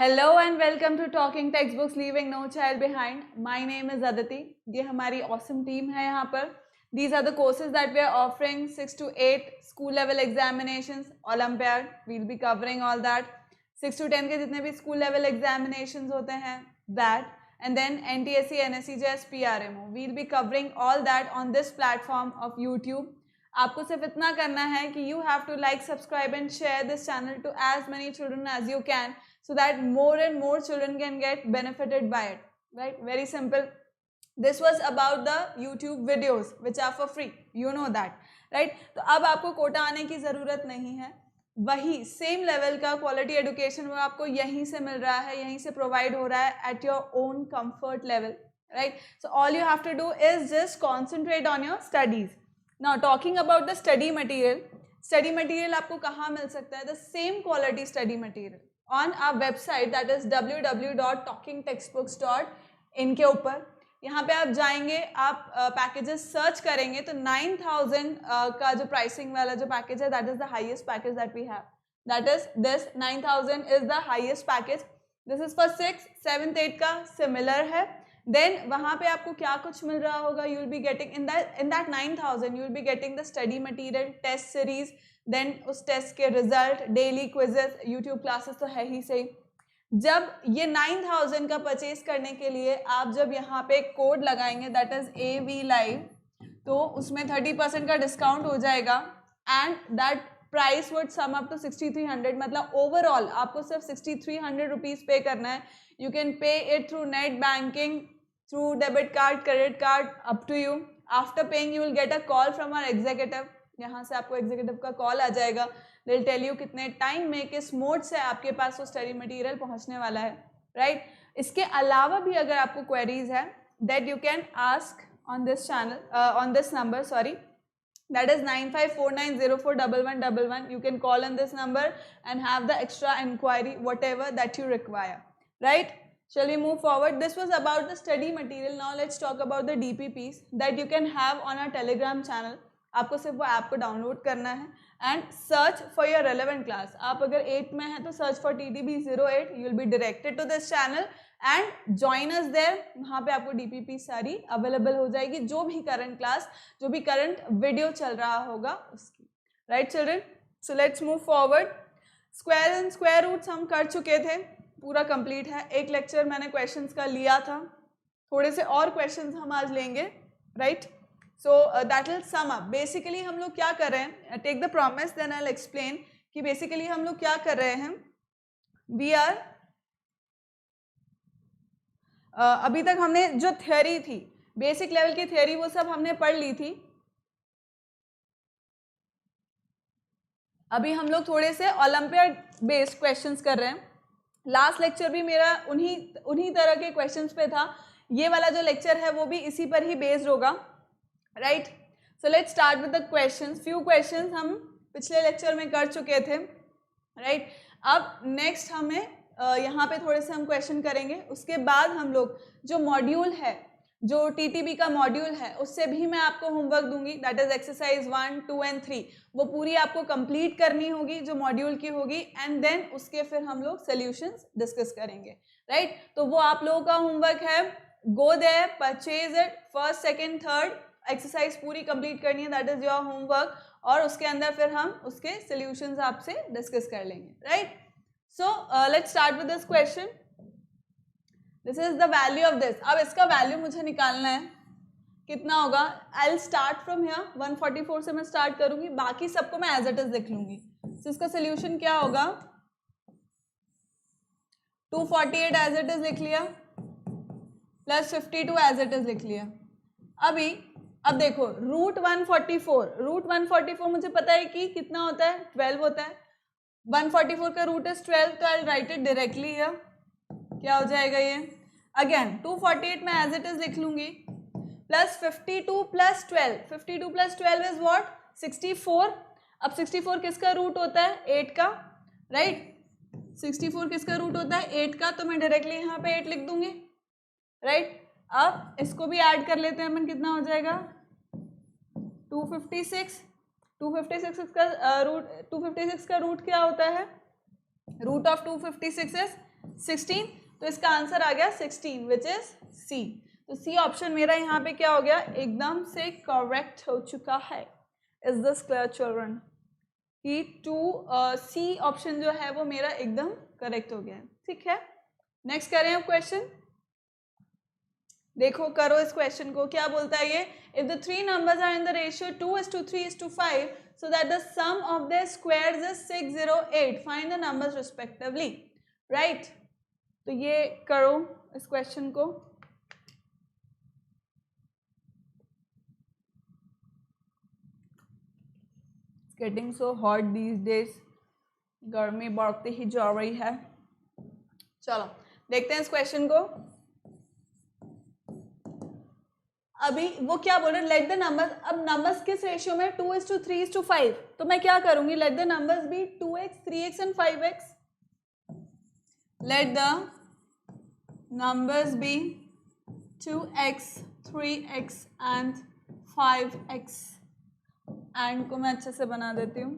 Hello and welcome to talking text books leaving no child behind. My name is Aditi. ये हमारी awesome team है यहाँ पर. These are the courses that we are offering 6 to 8 school level examinations, olympiad. We'll be covering all that. 6 to 10 के जितने भी school level examinations होते हैं that, and then NTSC, NSC, JS, PRMO. We'll be covering all that on this platform of YouTube. आपको सिर्फ इतना करना है कि you have to like, subscribe and share this channel to as many children as you can, so that more and more children can get benefited by it, right? Very simple. This was about the YouTube videos which are for free, you know that, right? तो अब आपको कोटा आने की ज़रूरत नहीं है. वही same level का क्वालिटी एजुकेशन वो आपको यहीं से मिल रहा है, यहीं से प्रोवाइड हो रहा है at your own comfort level, right? So all you have to do is just concentrate on your studies. Now talking about the study material आपको कहाँ मिल सकता है? The same quality study material on our website, that is www.talkingtextbooks.in के ऊपर. यहाँ पे आप जाएंगे, आप पैकेजेस सर्च करेंगे तो 9000 का जो प्राइसिंग वाला जो पैकेज है, that is the highest package that we have. That is this 9000 is the highest package. This is for 6th, 7th, 8th का सिमिलर है. देन वहाँ पे आपको क्या कुछ मिल रहा होगा? You will be getting in that 9000 you will be getting the study material, test series, then उस टेस्ट के result, daily quizzes, YouTube classes तो है ही सही. जब ये 9000 का परचेज करने के लिए आप जब यहाँ पे कोड लगाएंगे दैट इज AV Live, तो उसमें 30% का डिस्काउंट हो जाएगा and that price would sum up to 6300. मतलब ओवरऑल आपको सिर्फ 6300 रुपीज पे करना है. You can pay it through net banking, through debit card, credit card, up to you. After paying you will get a call from our executive. यहाँ से आपको executive का कॉल आ जाएगा. दे विल टेल यू कितने time में, किस mode से आपके पास वो स्टडी मटेरियल पहुँचने वाला है, राइट? इसके अलावा भी अगर आपको क्वेरीज है that you can ask on this channel, on this number, sorry, that is 9549041111. You can call on this number and have the extra inquiry, whatever that you require, right? Shall we move forward? This was about the study material. Now let's talk about the DPPs that you can have on our Telegram channel. आपको सिर्फ वो app को download करना है and search for your relevant class. आप अगर 8th में हैं तो search for TTB08. You will be directed to this channel and join us there. वहाँ पे आपको DPP सारी अवेलेबल हो जाएगी, जो भी करंट क्लास, जो भी करंट वीडियो चल रहा होगा उसकी, right children? So let's move forward. Square and square roots हम कर चुके थे, पूरा कंप्लीट है. एक लेक्चर मैंने क्वेश्चंस का लिया था, थोड़े से और क्वेश्चंस हम आज लेंगे, right? So that will sum up. Basically हम लोग क्या कर रहे हैं, take the promise then I will explain कि बेसिकली हम लोग क्या कर रहे हैं. वी आर अभी तक हमने जो थ्योरी थी, बेसिक लेवल की थ्योरी, वो सब हमने पढ़ ली थी. अभी हम लोग थोड़े से ओलंपियाड बेस्ड क्वेश्चंस कर रहे हैं. लास्ट लेक्चर भी मेरा उन्हीं तरह के क्वेश्चंस पे था. ये वाला जो लेक्चर है वो भी इसी पर ही बेस्ड होगा, right? So let's start with the questions. Few questions हम पिछले लेक्चर में कर चुके थे, राइट? अब नेक्स्ट हमें यहाँ पे थोड़े से हम क्वेश्चन करेंगे. उसके बाद हम लोग जो मॉड्यूल है, जो TTB का मॉड्यूल है, उससे भी मैं आपको होमवर्क दूंगी. That is exercise 1, 2 and 3. वो पूरी आपको कंप्लीट करनी होगी जो मॉड्यूल की होगी एंड देन उसके फिर हम लोग सोल्यूशंस डिस्कस करेंगे, राइट? तो वो आप लोगों का होमवर्क है. Go there, purchase it, first, second, third exercise पूरी कंप्लीट करनी है. That is your homework. और उसके अंदर फिर हम उसके सोल्यूशंस आपसे डिस्कस कर लेंगे, right? So let's start with this question. This is the value of this. अब इसका वैल्यू मुझे निकालना है, कितना होगा? I'll start from here. 144 से मैं स्टार्ट करूंगी, बाकी सबको मैं एज इट इज लिख लूंगी. तो इसका सोल्यूशन क्या होगा? 248 एज इट इज लिख लिया, प्लस 52 एज इट इज लिख लिया. अब देखो रूट 144 मुझे पता है कि कितना होता है, 12 होता है. 144 का रूट इज 12, तो आई राइट इट डायरेक्टली हियर. क्या हो जाएगा ये? अगेन 248 में एज इट इज लिख लूंगी, plus 52 plus 12. 52 plus 12 is what? 64. अब 64 किसका रूट होता है? 8 का, राइट? 64 किसका रूट होता है? 8 का. तो मैं डायरेक्टली यहाँ पे 8 लिख दूंगी, राइट? अब इसको भी ऐड कर लेते हैं अपन, कितना हो जाएगा? 256. 256 का रूट क्या होता है? रूट ऑफ 256 इज 16, तो इसका आंसर आ गया 16 विच इज सी। तो सी ऑप्शन मेरा यहाँ पे क्या हो गया, एकदम से करेक्ट हो चुका है। इज दिस क्लियर चिल्ड्रन कि सी ऑप्शन जो है वो मेरा एकदम करेक्ट हो गया है। ठीक है, नेक्स्ट करें अब क्वेश्चन। देखो करो इस क्वेश्चन को, क्या बोलता है ये, if the three numbers are in the ratio 2:3:5 so that the sum of their squares is 608, find the numbers respectively, right? तो ये करो इस क्वेश्चन को। It's getting so hot these days, गर्मी बढ़ती ही जा रही है। चलो देखते हैं इस क्वेश्चन को। अभी वो क्या बोल रहे हैं, लेट द नंबर्स, अब नंबर्स किस रेशियो में, 2:3:5, तो मैं क्या करूंगी, let the numbers be 2x, 3x and 5x। Let the numbers be 2x, 3x and 5x। And को मैं अच्छे से बना देती हूँ।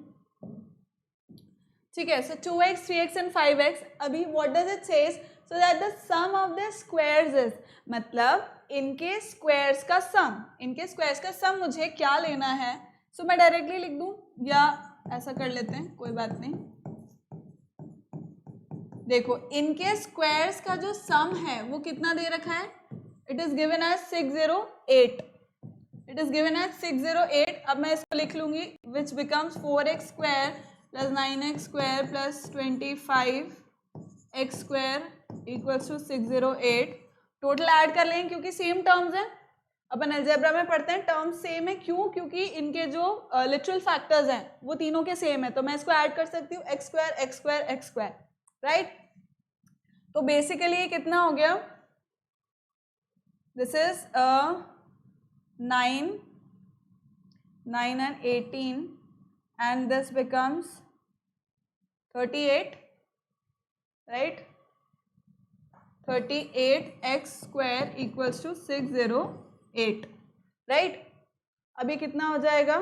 ठीक है, सो 2x, 3x एंड 5x। अभी what does it says, so that the sum of the squares is, मतलब इनके स्क्वायर्स का सम, इनके स्क्वायर्स का सम मुझे क्या लेना है। सो मैं डायरेक्टली लिख दूं या ऐसा कर लेते हैं, कोई बात नहीं। देखो इनके स्क्वायर्स का जो सम है वो कितना दे रखा है, it is given as 608, it is given as 608। अब मैं इसको लिख लूंगी, which becomes 4x square plus 9x square plus 25x square equals to 608। Total add कर लेंगे क्योंकि सेम टर्म्स हैं, अपन अलजेब्रा में पढ़ते हैं टर्म्स सेम है। क्यों, क्योंकि इनके जो लिटरल फैक्टर्स हैं वो तीनों के सेम है, तो मैं इसको ऐड कर सकती हूँ x square x square x square, right. तो बेसिकली ये कितना हो गया, this is 9 and 18 and this becomes 38, right? 38x square equals to 608, right? अभी कितना हो जाएगा,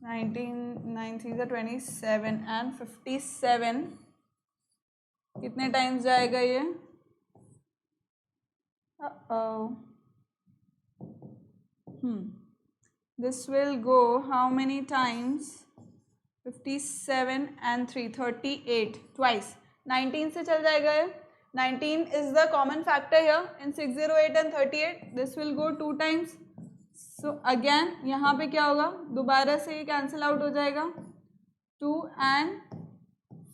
नाइन 27 and 57 कितने टाइम्स जाएगा ये, this will go how many times, 57 and 3 38 twice, 19 से चल जाएगा ये। 19 is the common factor here in 608 and 38, this will go 2 times, so again यहाँ पे क्या होगा, दोबारा से ये कैंसिल आउट हो जाएगा, 2 and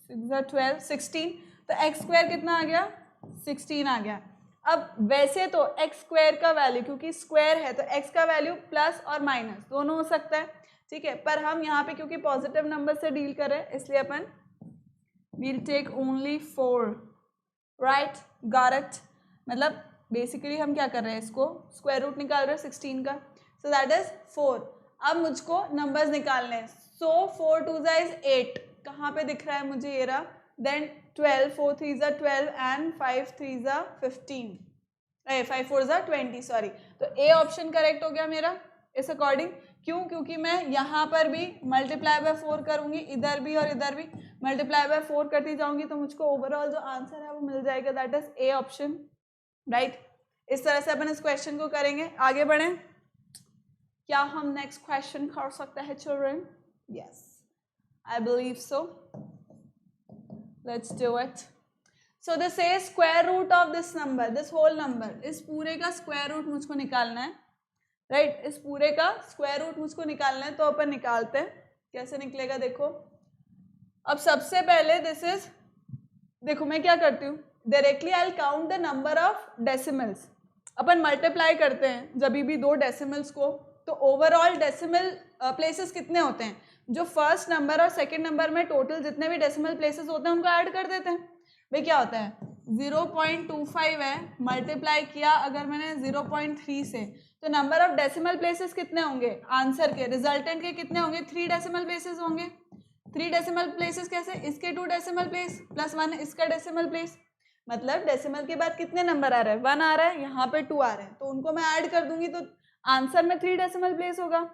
6 12 16, तो x स्क्वायर कितना आ गया, 16 आ गया। अब वैसे तो x स्क्वायर का वैल्यू, क्योंकि स्क्वायर है तो x का वैल्यू प्लस और माइनस दोनों हो सकता है, ठीक है, पर हम यहाँ पे क्योंकि पॉजिटिव नंबर से डील कर रहे हैं इसलिए अपन we'll take only 4, right, got it. मतलब बेसिकली हम क्या कर रहे हैं, इसको स्क्वायर रूट निकाल रहे हैं 16 का, सो दैट इज 4। अब मुझको नंबर्स निकालने हैं, सो 4 2 इज 8, कहाँ पे दिख रहा है मुझे ये रहा, देन 12 4 3 12 एंड 5 3 15, 5 4 20, सॉरी। तो ए ऑप्शन करेक्ट हो गया मेरा इस अकॉर्डिंग। क्यों, क्योंकि मैं यहाँ पर भी मल्टीप्लाई बाय 4 करूँगी, इधर भी और इधर भी मल्टीप्लाई बाय 4 करती जाऊँगी, तो मुझको ओवरऑल जो आंसर है वो मिल जाएगा, that is A option, right. इस तरह से अपन इस क्वेश्चन को करेंगे। आगे बढ़ें, क्या हम नेक्स्ट क्वेश्चन कर सकते हैं children? Yes, I believe so, let's do it. So this is square root of this number, this whole number, इस पूरे का स्क्वायर रूट मुझको निकालना है, राइट, इस पूरे का स्क्वायर रूट मुझको निकालना है। तो अपन निकालते हैं, कैसे निकलेगा देखो। अब सबसे पहले दिस इज, देखो मैं क्या करती हूँ, directly I will count the number of decimals. Upon multiply करते हैं जब भी दो डेसिमल्स को, तो ओवरऑल डेसिमल प्लेसेस कितने होते हैं, जो फर्स्ट नंबर और सेकंड नंबर में टोटल जितने भी डेसिमल प्लेसेस होते हैं उनको ऐड कर देते हैं। भाई क्या होता है, 0.25 है, मल्टीप्लाई किया अगर मैंने 0.3 से, तो नंबर ऑफ डेसिमल प्लेसेस कितने होंगे, आंसर के रिजल्टेंट के कितने होंगे, 3 डेसिमल प्लेसेस होंगे। 3 डेसिमल प्लेसेस कैसे, इसके 2 डेसिमल प्लेस प्लस 1 इसका डेसिमल प्लेस, मतलब डेसिमल के बाद कितने नंबर आ रहे हैं, 1 आ रहा है, यहाँ पे 2 आ रहे हैं, तो उनको मैं ऐड कर दूंगी तो आंसर में 3 डेसिमल प्लेस होगा।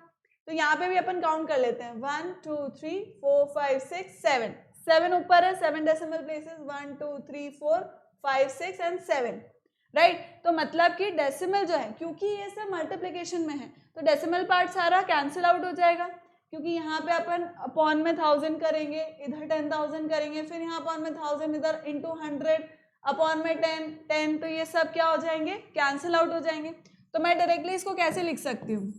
तो यहाँ पे भी अपन काउंट कर लेते हैं 1 2 3 4 5 6 7 7 ऊपर है, 7 डेसिमल प्लेसेस 1 2 3 4 5 6 एंड 7 राइट। तो मतलब कि डेसिमल जो है, क्योंकि ये सब मल्टीप्लिकेशन में है तो डेसिमल पार्ट सारा कैंसिल आउट हो जाएगा, क्योंकि यहाँ पे अपन अपॉन में 1000 करेंगे, इधर 10,000 करेंगे, फिर यहाँ अपॉन में 1000, इधर इंटू 100, अपॉन में 10, तो ये सब क्या हो जाएंगे, कैंसिल आउट हो जाएंगे। तो मैं डायरेक्टली इसको कैसे लिख सकती हूँ,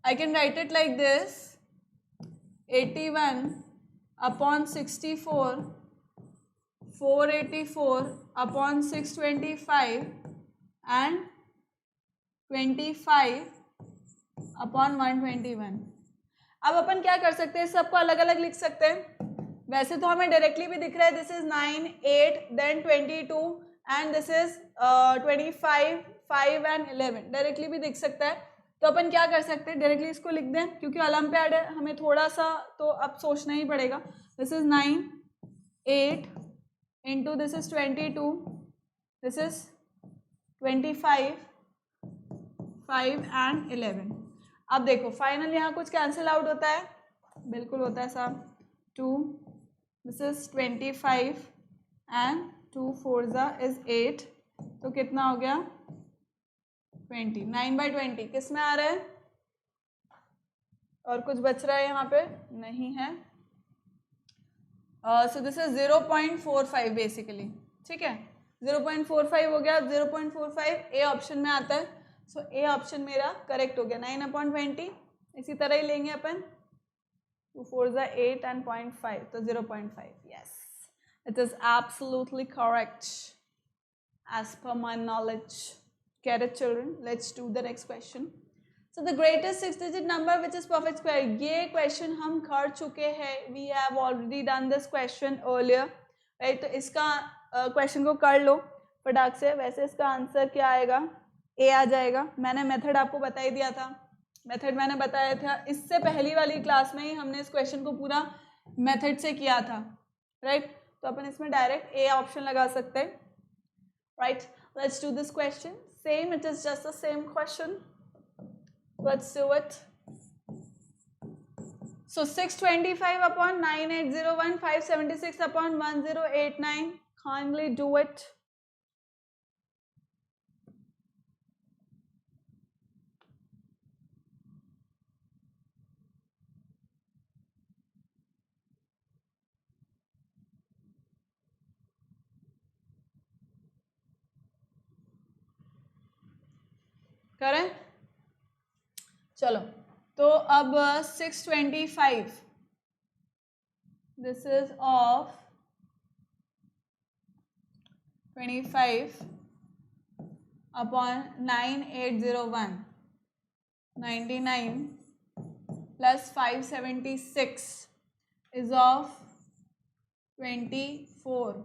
I can write it like this 81 upon 64 484 upon 625 and 25 upon 121। अब अपन क्या कर सकते हैं, सबको अलग अलग लिख सकते हैं। वैसे तो हमें डायरेक्टली भी दिख रहा है, this is 9 8 then 22 and this is 25 5 and 11, directly भी दिख सकता है। तो अपन क्या कर सकते हैं, डायरेक्टली इसको लिख दें, क्योंकि ओलंपियाड है हमें थोड़ा सा तो अब सोचना ही पड़ेगा। This is 9 8 into this is 22, this is 25 5 and 11। अब देखो फाइनल यहाँ कुछ कैंसिल आउट होता है, बिल्कुल होता है साहब। 2 दिस इज 25 एंड 2 4 इज 8, तो कितना हो गया 20। 9/20 किस में आ रहा है, और कुछ बच रहा है यहाँ पे नहीं है। सो दिस इज 0.45 बेसिकली, ठीक है 0.45 हो गया। 0.45 ए ऑप्शन में आता है, सो ए ऑप्शन मेरा करेक्ट हो गया। 9/20 इसी तरह ही लेंगे अपन, 2 4 8 एंड 0.5, तो 0.5। Yes, it is absolutely correct as per my knowledge. Get it children? Let's do the next question. So the greatest 6-digit number which is perfect square, ये question हम कर चुके हैं, we have already done this question earlier, right? तो इसका question को कर लो फटाक से। वैसे इसका आंसर क्या आएगा, ए आ जाएगा। मैंने मेथड आपको बता ही दिया था, मेथड मैंने बताया था इससे पहली वाली क्लास में ही, हमने इस क्वेश्चन को पूरा मेथड से किया था, राइट? तो अपन इसमें डायरेक्ट ए ऑप्शन लगा सकते हैं, right? Let's do this question. Same, it is just the same question. Let's do it. So 625 upon 9801, 576 upon 1089. Kindly do it. करें, चलो। तो अब 625, this is of 25 upon 9801, 99 plus 576 is of 24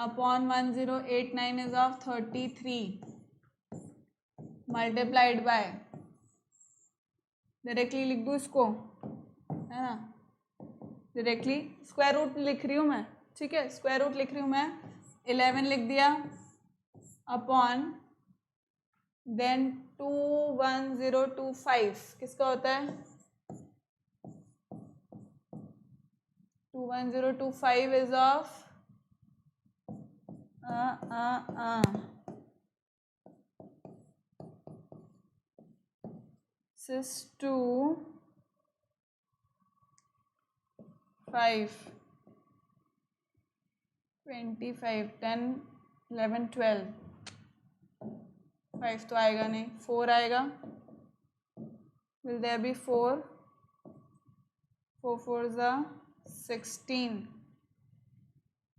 upon 1089 is of 33 multiplied by, directly लिख दूँ इसको, है ना, directly square root लिख रही हूँ मैं, ठीक है, स्क्वायर रूट लिख रही हूँ मैं, 11 लिख दिया अपॉन देन 21025 किसका होता है, 21025 इज ऑफ this is 2 5 25 10 11 12, 5 तो आएगा नहीं, 4 आएगा, will there be 4 4 4s are 16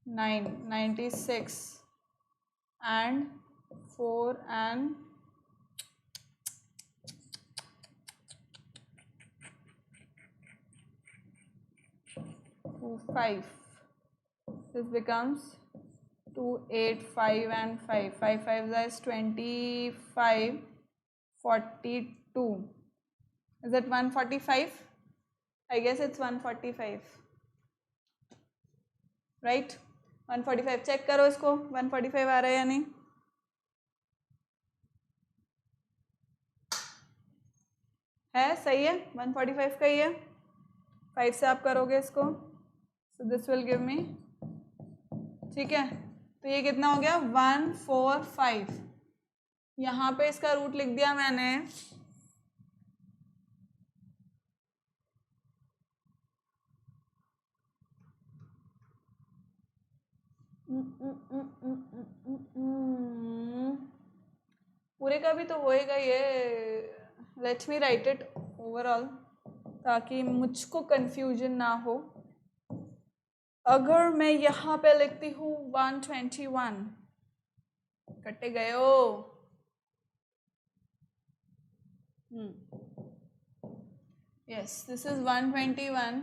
9 96 and 4 and 2 5, this becomes 2 8 5 and 5, 5 5 is 25 42, is it 145? I guess it's 145, right? 145 check करो इसको, 145 आ रहा है या नहीं, है, सही है, 145 का ही है, 5 से आप करोगे इसको, सो दिस विल गिव मी, ठीक है, तो ये कितना हो गया 145, यहाँ पे इसका रूट लिख दिया मैंने, पूरे का भी तो होएगा ये, let me right it overall ताकि मुझको कंफ्यूजन ना हो। अगर मैं यहाँ पे लिखती हूँ 121, कटे गए हो, यस दिस इज 121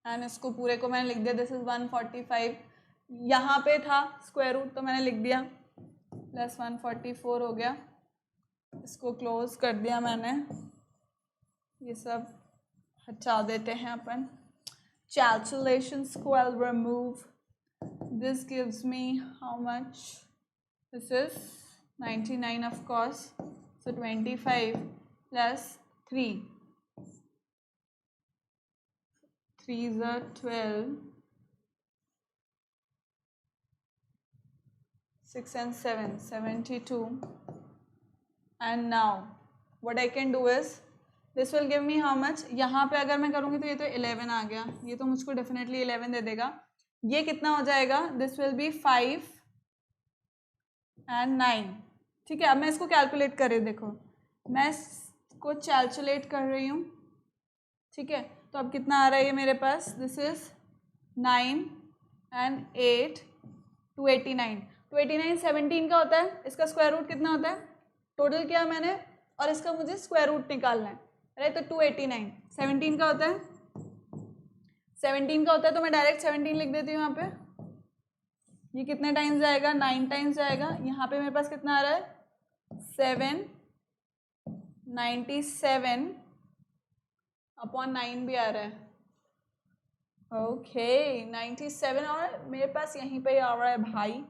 एंड इसको पूरे को मैंने लिख दिया दिस इज 145, यहाँ पे था स्क्वायर रूट तो मैंने लिख दिया, प्लस 144 हो गया, इसको क्लोज कर दिया मैंने, ये सब हटा देते हैं अपन, calculations को I'll remove, this gives me how much, this is 99 of course, so 25 plus 3, 3 is 12, 6 and 7, 72, and now what I can do is this will give me how much, यहाँ पे अगर मैं करूँगी तो ये तो 11 आ गया, ये तो मुझको डेफिनेटली 11 दे देगा, ये कितना हो जाएगा, दिस विल बी 5 and 9, ठीक है। अब मैं इसको कैलकुलेट कर रही हूँ, देखो मैं इसको कैलकुलेट कर रही हूँ, ठीक है, तो अब कितना आ रहा है ये मेरे पास, दिस इज 9 and 8 289, 289 17 का होता है, इसका स्क्वायर रूट कितना होता है, टोटल किया मैंने और इसका मुझे स्क्वायर रूट निकालना है, राइट, तो 289 17 का होता है, 17 का होता है तो मैं डायरेक्ट 17 लिख देती हूँ यहाँ पे, ये कितने टाइम्स जाएगा, 9 टाइम्स जाएगा, यहाँ पे मेरे पास कितना आ रहा है 797 अपॉन 9 भी आ रहा है, ओके 97 और मेरे पास यहीं पे ही आ रहा है भाई,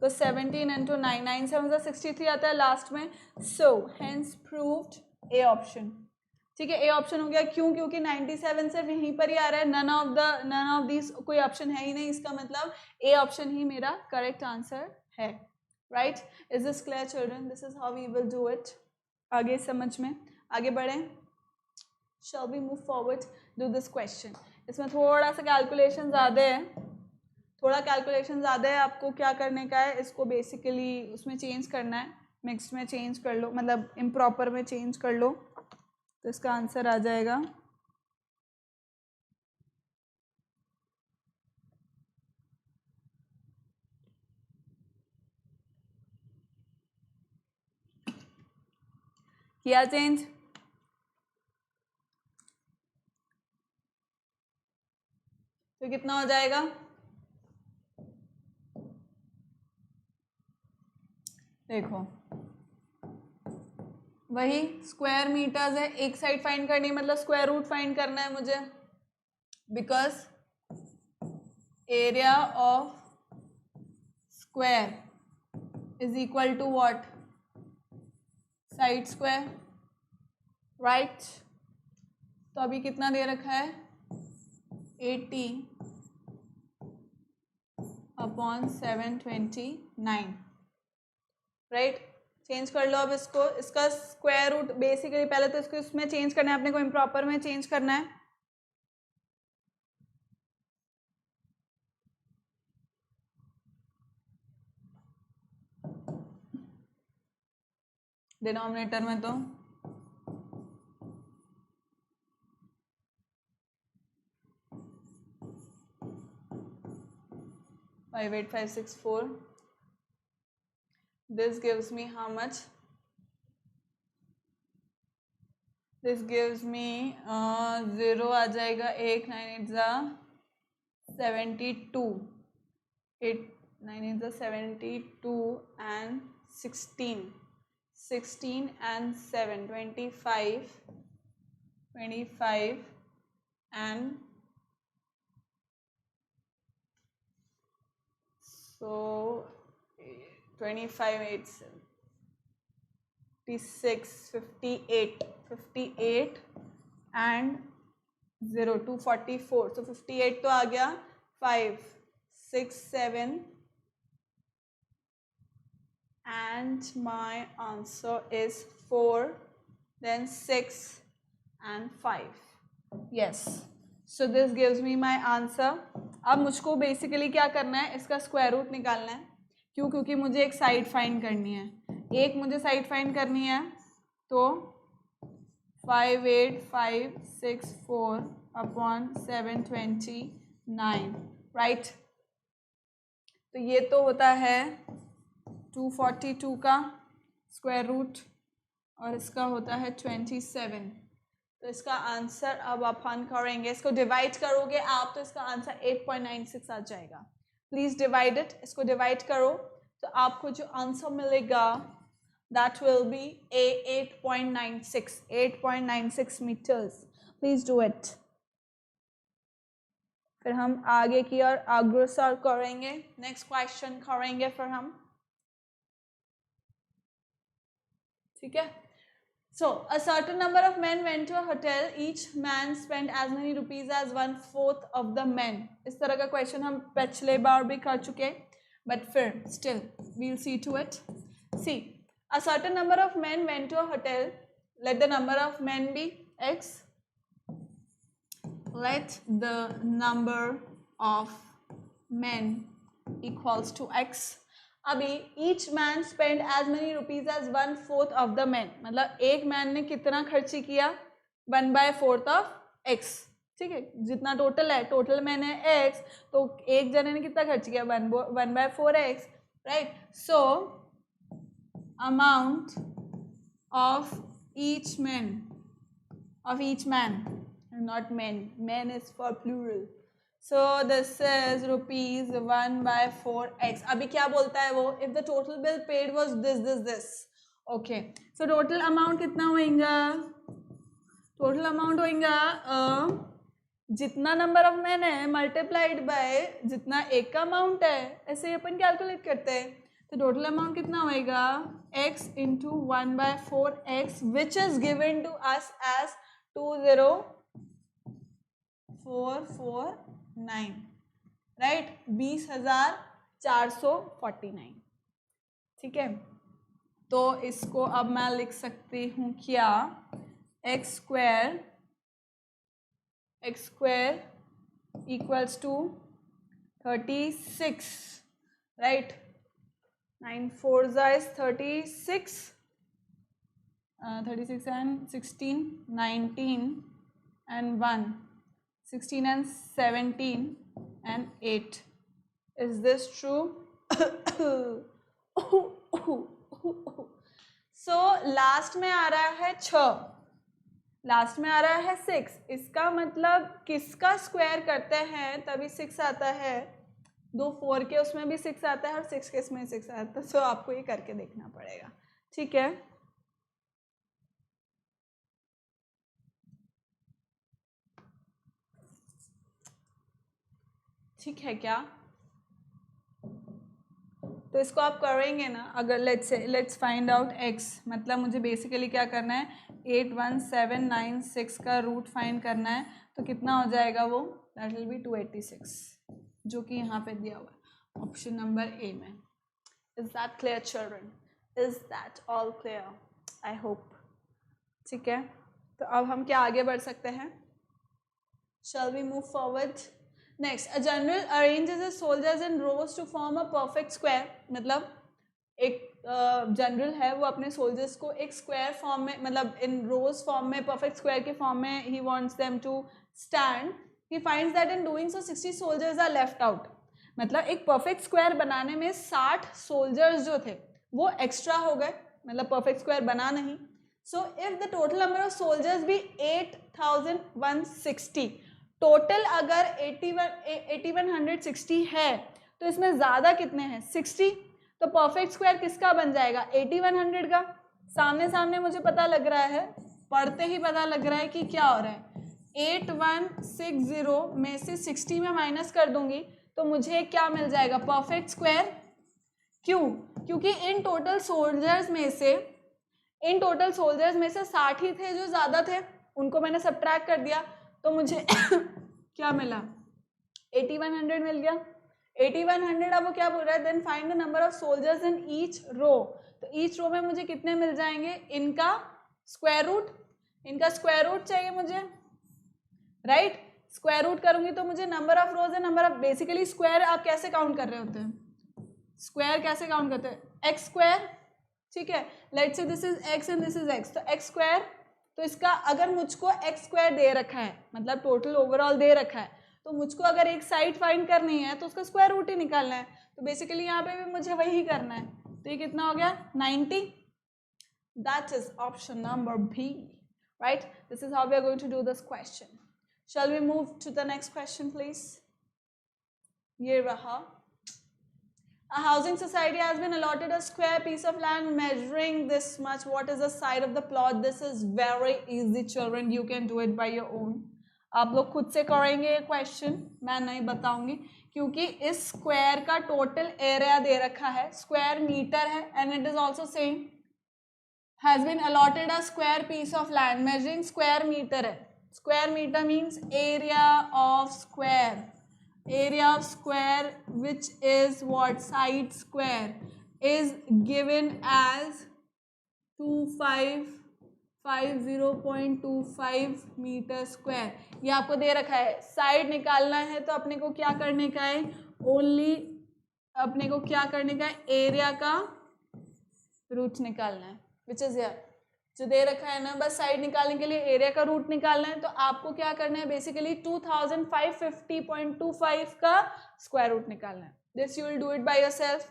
तो 17 इंटू 9, 9 7 63 आता है लास्ट में, so hence proved A option, ठीक है, ए ऑप्शन हो गया, क्यों, क्योंकि 97 सिर्फ यहीं पर ही आ रहा है, नन ऑफ दिस कोई ऑप्शन है ही नहीं, इसका मतलब ए ऑप्शन ही मेरा करेक्ट आंसर है, right, is this clear children, this is how we will do it, आगे समझ में आगे बढ़ें, shall we move forward, do this question, इसमें थोड़ा सा कैलकुलेशन ज़्यादा है, थोड़ा कैलकुलेशन ज़्यादा है, आपको क्या करने का है, इसको बेसिकली उसमें चेंज करना है, मिक्स्ड में चेंज कर लो, मतलब इम्प्रॉपर में चेंज कर लो, तो इसका आंसर आ जाएगा किया चेंज, तो कितना हो जाएगा, देखो वही स्क्वायर मीटर्स है, एक साइड फाइंड करनी है, मतलब स्क्वायर रूट फाइंड करना है मुझे, because area of square is equal to what, side square, right, तो अभी कितना दे रखा है 80 अपॉन 729, राइट, चेंज कर लो अब इसको, इसका स्क्वायर रूट बेसिकली पहले तो इसको इसमें चेंज करना है, अपने को इम्प्रॉपर में चेंज करना है, डिनोमिनेटर में तो 58564, this gives me how much, this gives me 0 आ जाएगा, 8 9 8 जा 72, 8 9 8 जा 72 and 16 and 7 25 and so 25 8 7 56, 58, 58 and 0, 244. So 58 तो आ गया, 5, 6, 7 and my answer is 4, then 6 and 5. Yes, so this gives me my answer. अब मुझको बेसिकली क्या करना है, इसका स्क्वायर रूट निकालना है. क्यों? क्योंकि मुझे एक साइड फाइंड करनी है. एक मुझे साइड फाइंड करनी है, तो 58,564 अपॉन 729, राइट. तो ये तो होता है 242 का स्क्वायर रूट और इसका होता है 27. तो इसका आंसर अब अपन करेंगे, इसको डिवाइड करोगे आप तो इसका आंसर 8.96 आ जाएगा. प्लीज डिवाइड इट, इसको डिवाइड करो तो आपको जो आंसर मिलेगा that will be 8.96 meters. Please do it. फिर हम आगे की ओर अग्रसर करेंगे, नेक्स्ट क्वेश्चन करेंगे फिर हम. ठीक है. So, a certain number of men went to a hotel. Each man spent as many rupees as 1/4 of the men. इस तरह का क्वेश्चन हम पिछले बार भी कर चुके, but फिर still we'll see to it. See, a certain number of men went to a hotel. Let the number of men be x. Let the number of men equals to x. अभी each man spent as many rupees as 1/4 of the men. मतलब एक man ने कितना खर्ची किया, 1/4 of x. ठीक है, जितना टोटल है, टोटल मैन है x, तो एक जने ने कितना खर्च किया, 1/4x, right. So amount of each man, not man is for plural. So this is rupees 1/4x. अभी क्या बोलता है वो, if the total bill paid was this. Okay. So total amount कितना होएगा? Total amount होएगा जितना number of men है multiplied by जितना एक का amount है. ऐसे अपन कैलकुलेट करते हैं. तो total amount कितना होएगा? x into 1/4x, which is given to us as 20449, right. 20,449. ठीक है. तो इसको अब मैं लिख सकती हूँ क्या, x square equals to 36, right. 9 4s is 36, 36 and 16, 19 and 1, 16 and 17 and 8. Is this true? So last में आ रहा है 6, लास्ट में आ रहा है 6. इसका मतलब किसका स्क्वायर करते हैं तभी 6 आता है. 2 4 के उसमें भी 6 आता है और 6 के इसमें 6 आता है. तो आपको ये करके देखना पड़ेगा. ठीक है. ठीक है क्या? तो इसको आप करेंगे ना. अगर लेट्स फाइंड आउट x, मतलब मुझे बेसिकली क्या करना है, 81796 का रूट फाइंड करना है. तो कितना हो जाएगा वो, दैट विल बी 286, जो कि यहाँ पे दिया हुआ है ऑप्शन नंबर ए में. Is that clear children? Is that all clear? I hope. ठीक है. तो अब हम क्या आगे बढ़ सकते हैं? Shall we move forward? Next, a general arranges his soldiers in rows to form a perfect square. मतलब एक जनरल है वो अपने सोल्जर्स को एक स्क्वायर फॉर्म में, मतलब इन रोज फॉर्म में, परफेक्ट स्क्वायर के फॉर्म में he wants them to stand. He finds that in doing so 60 soldiers are left out. मतलब एक परफेक्ट स्क्वायर बनाने में 60 सोल्जर्स जो थे वो एक्स्ट्रा हो गए, मतलब परफेक्ट स्क्वायर बना नहीं. So if the total number of soldiers भी 8160, टोटल अगर 8160 है तो इसमें ज़्यादा कितने हैं, 60. तो परफेक्ट स्क्वायर किसका बन जाएगा, 8100 का. सामने सामने मुझे पता लग रहा है, पढ़ते ही पता लग रहा है कि क्या हो रहा है. 8160 में से 60 में माइनस कर दूंगी तो मुझे क्या मिल जाएगा, परफेक्ट स्क्वायर. क्यों? क्योंकि इन टोटल सोल्जर्स में से इन टोटल सोल्जर्स में से 60 ही थे जो ज़्यादा थे, उनको मैंने सब्ट्रैक्ट कर दिया तो मुझे क्या मिला, 8100 मिल गया। 8100 अब वो क्या बोल रहा है, then find the number of soldiers in each row. तो ईच रो में मुझे कितने मिल जाएंगे, इनका स्क्वायर रूट, इनका स्क्वायर रूट चाहिए मुझे, राइट। स्क्वायर रूट करूंगी तो मुझे नंबर ऑफ रोज है, नंबर ऑफ, बेसिकली स्क्वायर आप कैसे काउंट कर रहे होते हैं, स्क्वायर कैसे काउंट करते हैं, एक्स स्क्वायर, ठीक है। Let's say this is x and this is x, तो एक्स स्क्वायर, तो इसका अगर मुझको एक्स स्क्वायर दे रखा है, मतलब टोटल ओवरऑल दे रखा है, तो मुझको अगर एक साइड फाइंड करनी है तो उसका स्क्वायर रूट ही निकालना है। तो बेसिकली यहाँ पे भी मुझे वही करना है। तो ये कितना हो गया 90, that is option number B, right. This is how we are going to do this question. Shall we move to the next question please. ये रहा, a housing society has been allotted a square piece of land measuring this much. What is the side of the plot? This is very easy children, you can do it by your own. आप लोग खुद से करेंगे ये question, मैं नहीं बताऊंगी, क्योंकि इस स्क्वायर का टोटल एरिया दे रखा है, स्क्वायर मीटर है, and it is also same has been allotted a square piece of land, measuring square metre है, square metre means area of square, area of square which is what, side square is given as 2550.25 meter square. ये आपको दे रखा है, side निकालना है तो अपने को क्या करने का है, ओनली अपने को क्या करने का है, एरिया का रूट निकालना है, विच इज हियर जो दे रखा है ना, बस साइड निकालने के लिए एरिया का रूट निकालना है। तो आपको क्या करना है, बेसिकली 2550.25 का स्क्वायर रूट निकालना है। This you will do it by yourself,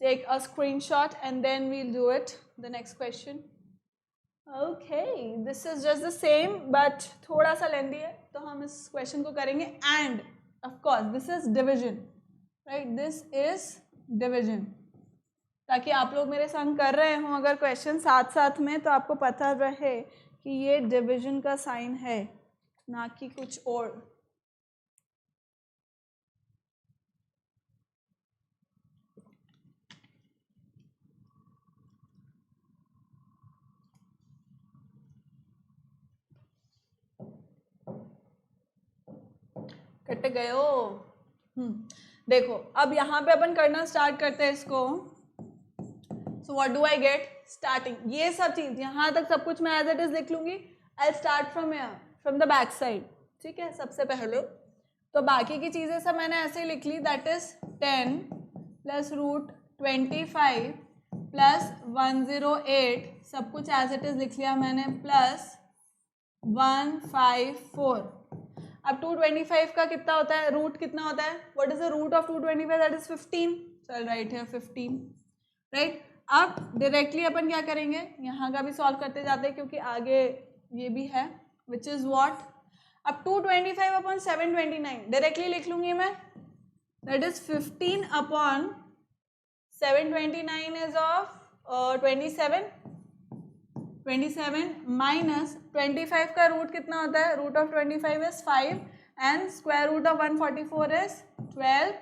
take a screenshot and then we'll do it the next question. Okay, this is just the same but थोड़ा सा लेंदी है, तो हम इस क्वेश्चन को करेंगे। End of course this is division, right, this is division, ताकि आप लोग मेरे संग कर रहे हों अगर क्वेश्चन साथ साथ में, तो आपको पता रहे कि ये डिवीजन का साइन है, ना कि कुछ और। कट गयो। देखो अब यहाँ पे अपन करना स्टार्ट करते हैं इसको। So what do I get, starting, ये सब चीज यहाँ तक सब कुछ मैं एज इट इज लिख लूंगी। आई start from here, from the back side, ठीक है। सबसे पहले तो बाकी की चीजें सब मैंने ऐसे ही लिख ली, that is 10 plus root 25 plus 108, सब कुछ एज इट इज लिख लिया मैंने, प्लस 154। अब 225 का कितना होता है, रूट कितना होता है, what is the root of 225, that is 15, चल राइट है 15, राइट। अब डायरेक्टली अपन क्या करेंगे, यहाँ का भी सॉल्व करते जाते हैं क्योंकि आगे ये भी है, विच इज व्हाट, अब 225 अपॉन 729 डायरेक्टली लिख लूंगी मैं, that is 15 upon 729 is of 27 minus 25 का रूट कितना होता है, root of 25 is 5 and square root of 144 is 12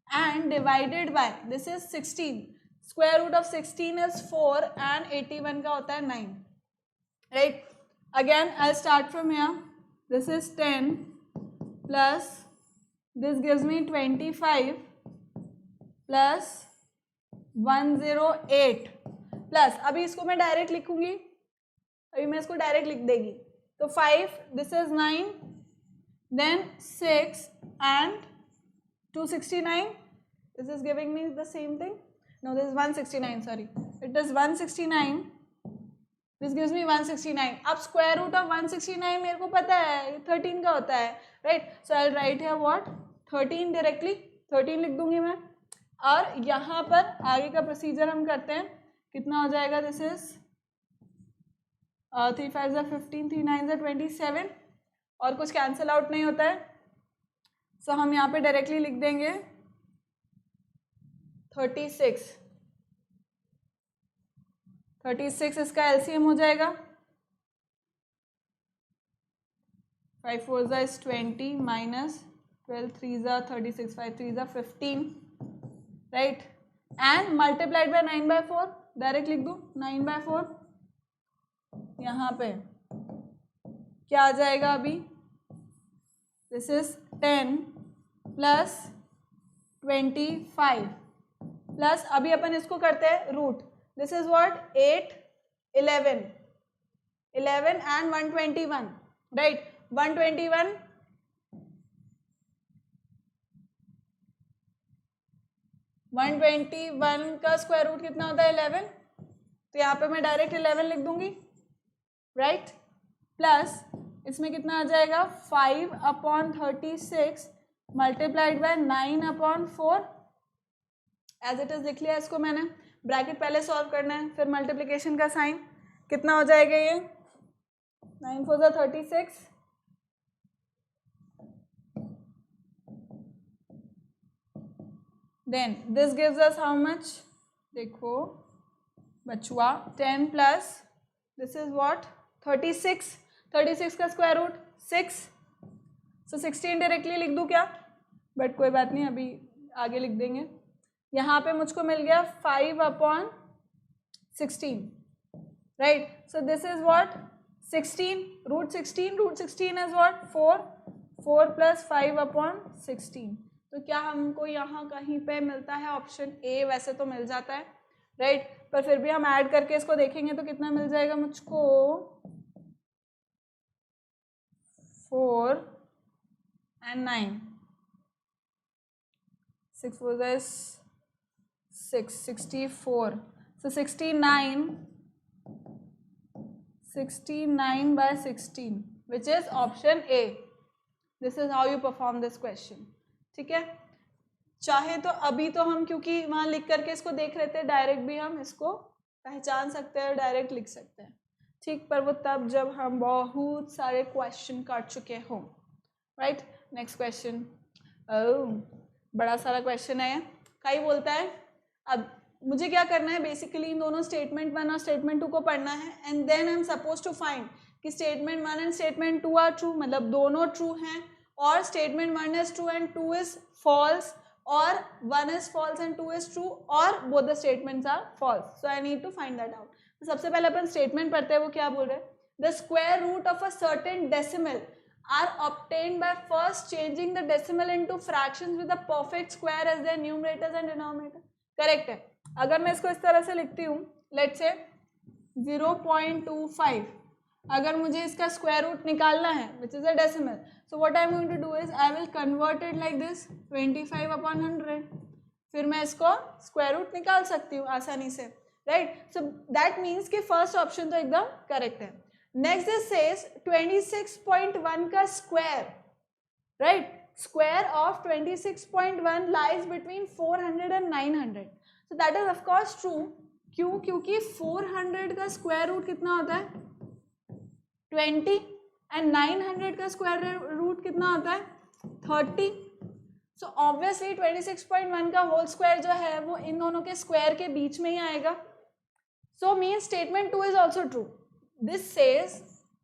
and divided by this is 16, square root of 16 is 4 and 81 का होता है 9, right. Again I start from here, this is 10 plus this gives me 25 plus 108 plus, अभी इसको मैं direct लिखूंगी, अभी मैं इसको डायरेक्ट लिख देगी, तो 5, this is 9, then 6 and 269, this is giving me the same thing, no this is 169, sorry, it is 169, this gives me 169। अब स्क्वायर रूट ऑफ 169 मेरे को पता है 13 का होता है, right, so I right here what 13, directly 13 लिख दूंगी मैं। और यहाँ पर आगे का प्रोसीजर हम करते हैं, कितना हो जाएगा, दिस इज 3 5 15, 3 9 27, और कुछ कैंसिल आउट नहीं होता है, सो हम यहाँ पे डायरेक्टली लिख देंगे 36 इसका एलसीएम हो जाएगा, 5 4 is 20 minus 12 3 36, 5 3 15, right, and multiplied by 9/4, direct लिख दूँ 9/4, यहाँ पे क्या आ जाएगा अभी, दिस इज 10 प्लस 25 प्लस, अभी अपन इसको करते हैं root, this is what 8, 11 and 121, right 121 121 का स्क्वायर रूट कितना होता है 11, तो यहाँ पे मैं डायरेक्ट 11 लिख दूंगी, राइट प्लस इसमें कितना आ जाएगा 5/36 multiplied by 9/4, as it is लिख लिया इसको मैंने, ब्रैकेट पहले सॉल्व करना है, फिर मल्टीप्लिकेशन का साइन, कितना हो जाएगा ये 9 4 36, then this gives us how much, देखो बचुआ 10 प्लस दिस इज व्हाट 36 का स्क्वायर रूट 6, सो 16 डायरेक्टली लिख दूँ क्या, बट कोई बात नहीं अभी आगे लिख देंगे, यहाँ पे मुझको मिल गया 5/16, right, so this is what 16 root 16 is what 4 plus 5/16, तो क्या हमको यहाँ कहीं पे मिलता है ऑप्शन ए, वैसे तो मिल जाता है, राइट, पर फिर भी हम ऐड करके इसको देखेंगे तो कितना मिल जाएगा मुझको 4 and 9, 6 4 is 6, 64, so 69/16 which is option A. This is how you perform this question. ठीक है, चाहे तो अभी तो हम क्योंकि वहाँ लिख करके इसको देख रहे थे, डायरेक्ट भी हम इसको पहचान सकते हैं, डायरेक्ट लिख सकते हैं, ठीक, पर वो तब जब हम बहुत सारे क्वेश्चन कर चुके हों, राइट। नेक्स्ट क्वेश्चन, बड़ा सारा क्वेश्चन है, कई बोलता है, अब मुझे क्या करना है, बेसिकली इन दोनों स्टेटमेंट 1 और स्टेटमेंट 2 को पढ़ना है, and then I am suppose to find कि statement 1 and statement 2 are true, मतलब दोनों ट्रू हैं, और statement 1 is true and 2 is false, और 1 is false and 2 is true, और both the statements are false. So I need to find that out. तो सबसे पहले अपन स्टेटमेंट पढ़ते हैं, वो क्या बोल रहे हैं, the square root of a certain decimal are obtained by first changing the decimal into fractions with a perfect square as their numerators and denominator. Correct है। अगर मैं इसको इस तरह से लिखती हूँ, लेट्स से 0.25, अगर मुझे इसका स्क्वायर रूट निकालना है which is a decimal, so what I am going to do is I will convert it like this 25/100, फिर मैं इसको स्क्वायर रूट निकाल सकती हूँ आसानी से, राइट। सो दैट मीन्स कि फर्स्ट ऑप्शन तो एकदम करेक्ट है। नेक्स्ट दिस सेज 26.1 का square, right, square of 26.1 lies between 400 and 900, so that is of course true. क्यों? क्योंकि 400 का स्क्वायर रूट कितना होता है 20, एंड 900 का स्क्वायर रूट कितना होता है 30, सो ऑब्वियसली 26.1 का होल स्क्वायर जो है वो इन दोनों के स्क्वायर के बीच में ही आएगा, so means statement 2 is also true. This says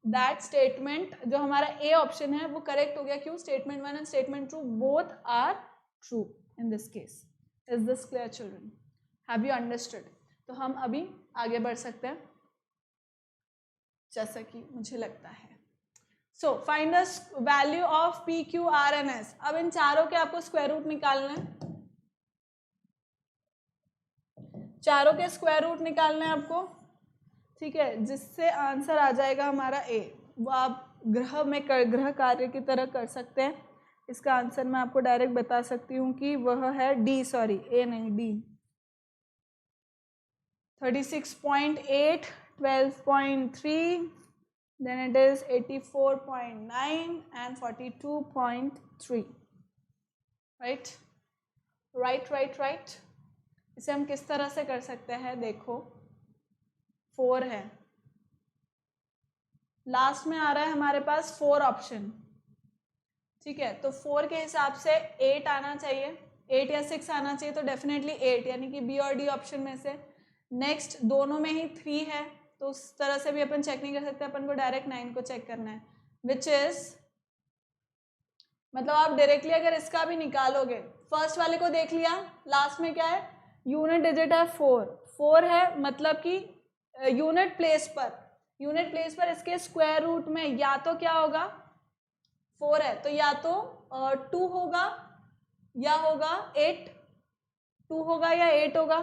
that statement जो हमारा ए ऑप्शन है वो करेक्ट हो गया। क्यों? Statement 1 and statement 2 both are true in this case. Is this clear children? Have you understood? तो हम अभी आगे बढ़ सकते हैं जैसा कि मुझे लगता है। So find the value of P Q R N S. अब इन चारों के आपको स्क्वायर रूट निकालना है, चारों के स्क्वायर रूट निकालना है आपको, ठीक है, जिससे आंसर आ जाएगा हमारा ए। वो आप गृह कार्य की तरह कर सकते हैं। इसका आंसर मैं आपको डायरेक्ट बता सकती हूँ कि वह है डी, सॉरी ए नहीं D, 36.8, 12.3, then it is 84.9 and 42.3, right? Right. इसे हम किस तरह से कर सकते हैं? देखो 4 है, लास्ट में आ रहा है हमारे पास 4 ऑप्शन, ठीक है, तो 4 के हिसाब से 8 आना चाहिए, 8 या 6 आना चाहिए, तो डेफिनेटली 8, यानी कि बी और डी ऑप्शन में से। नेक्स्ट दोनों में ही 3 है, तो उस तरह से भी अपन चेक नहीं कर सकते, अपन को डायरेक्ट 9 को चेक करना है, विच इज मतलब आप डायरेक्टली अगर इसका भी निकालोगे, फर्स्ट वाले को देख लिया, लास्ट में क्या है, यूनिट डिजिट है 4, 4 है, मतलब कि यूनिट प्लेस पर इसके स्क्वायर रूट में या तो क्या होगा, 4 है तो या तो 2 होगा या होगा 8, 2 होगा या 8 होगा,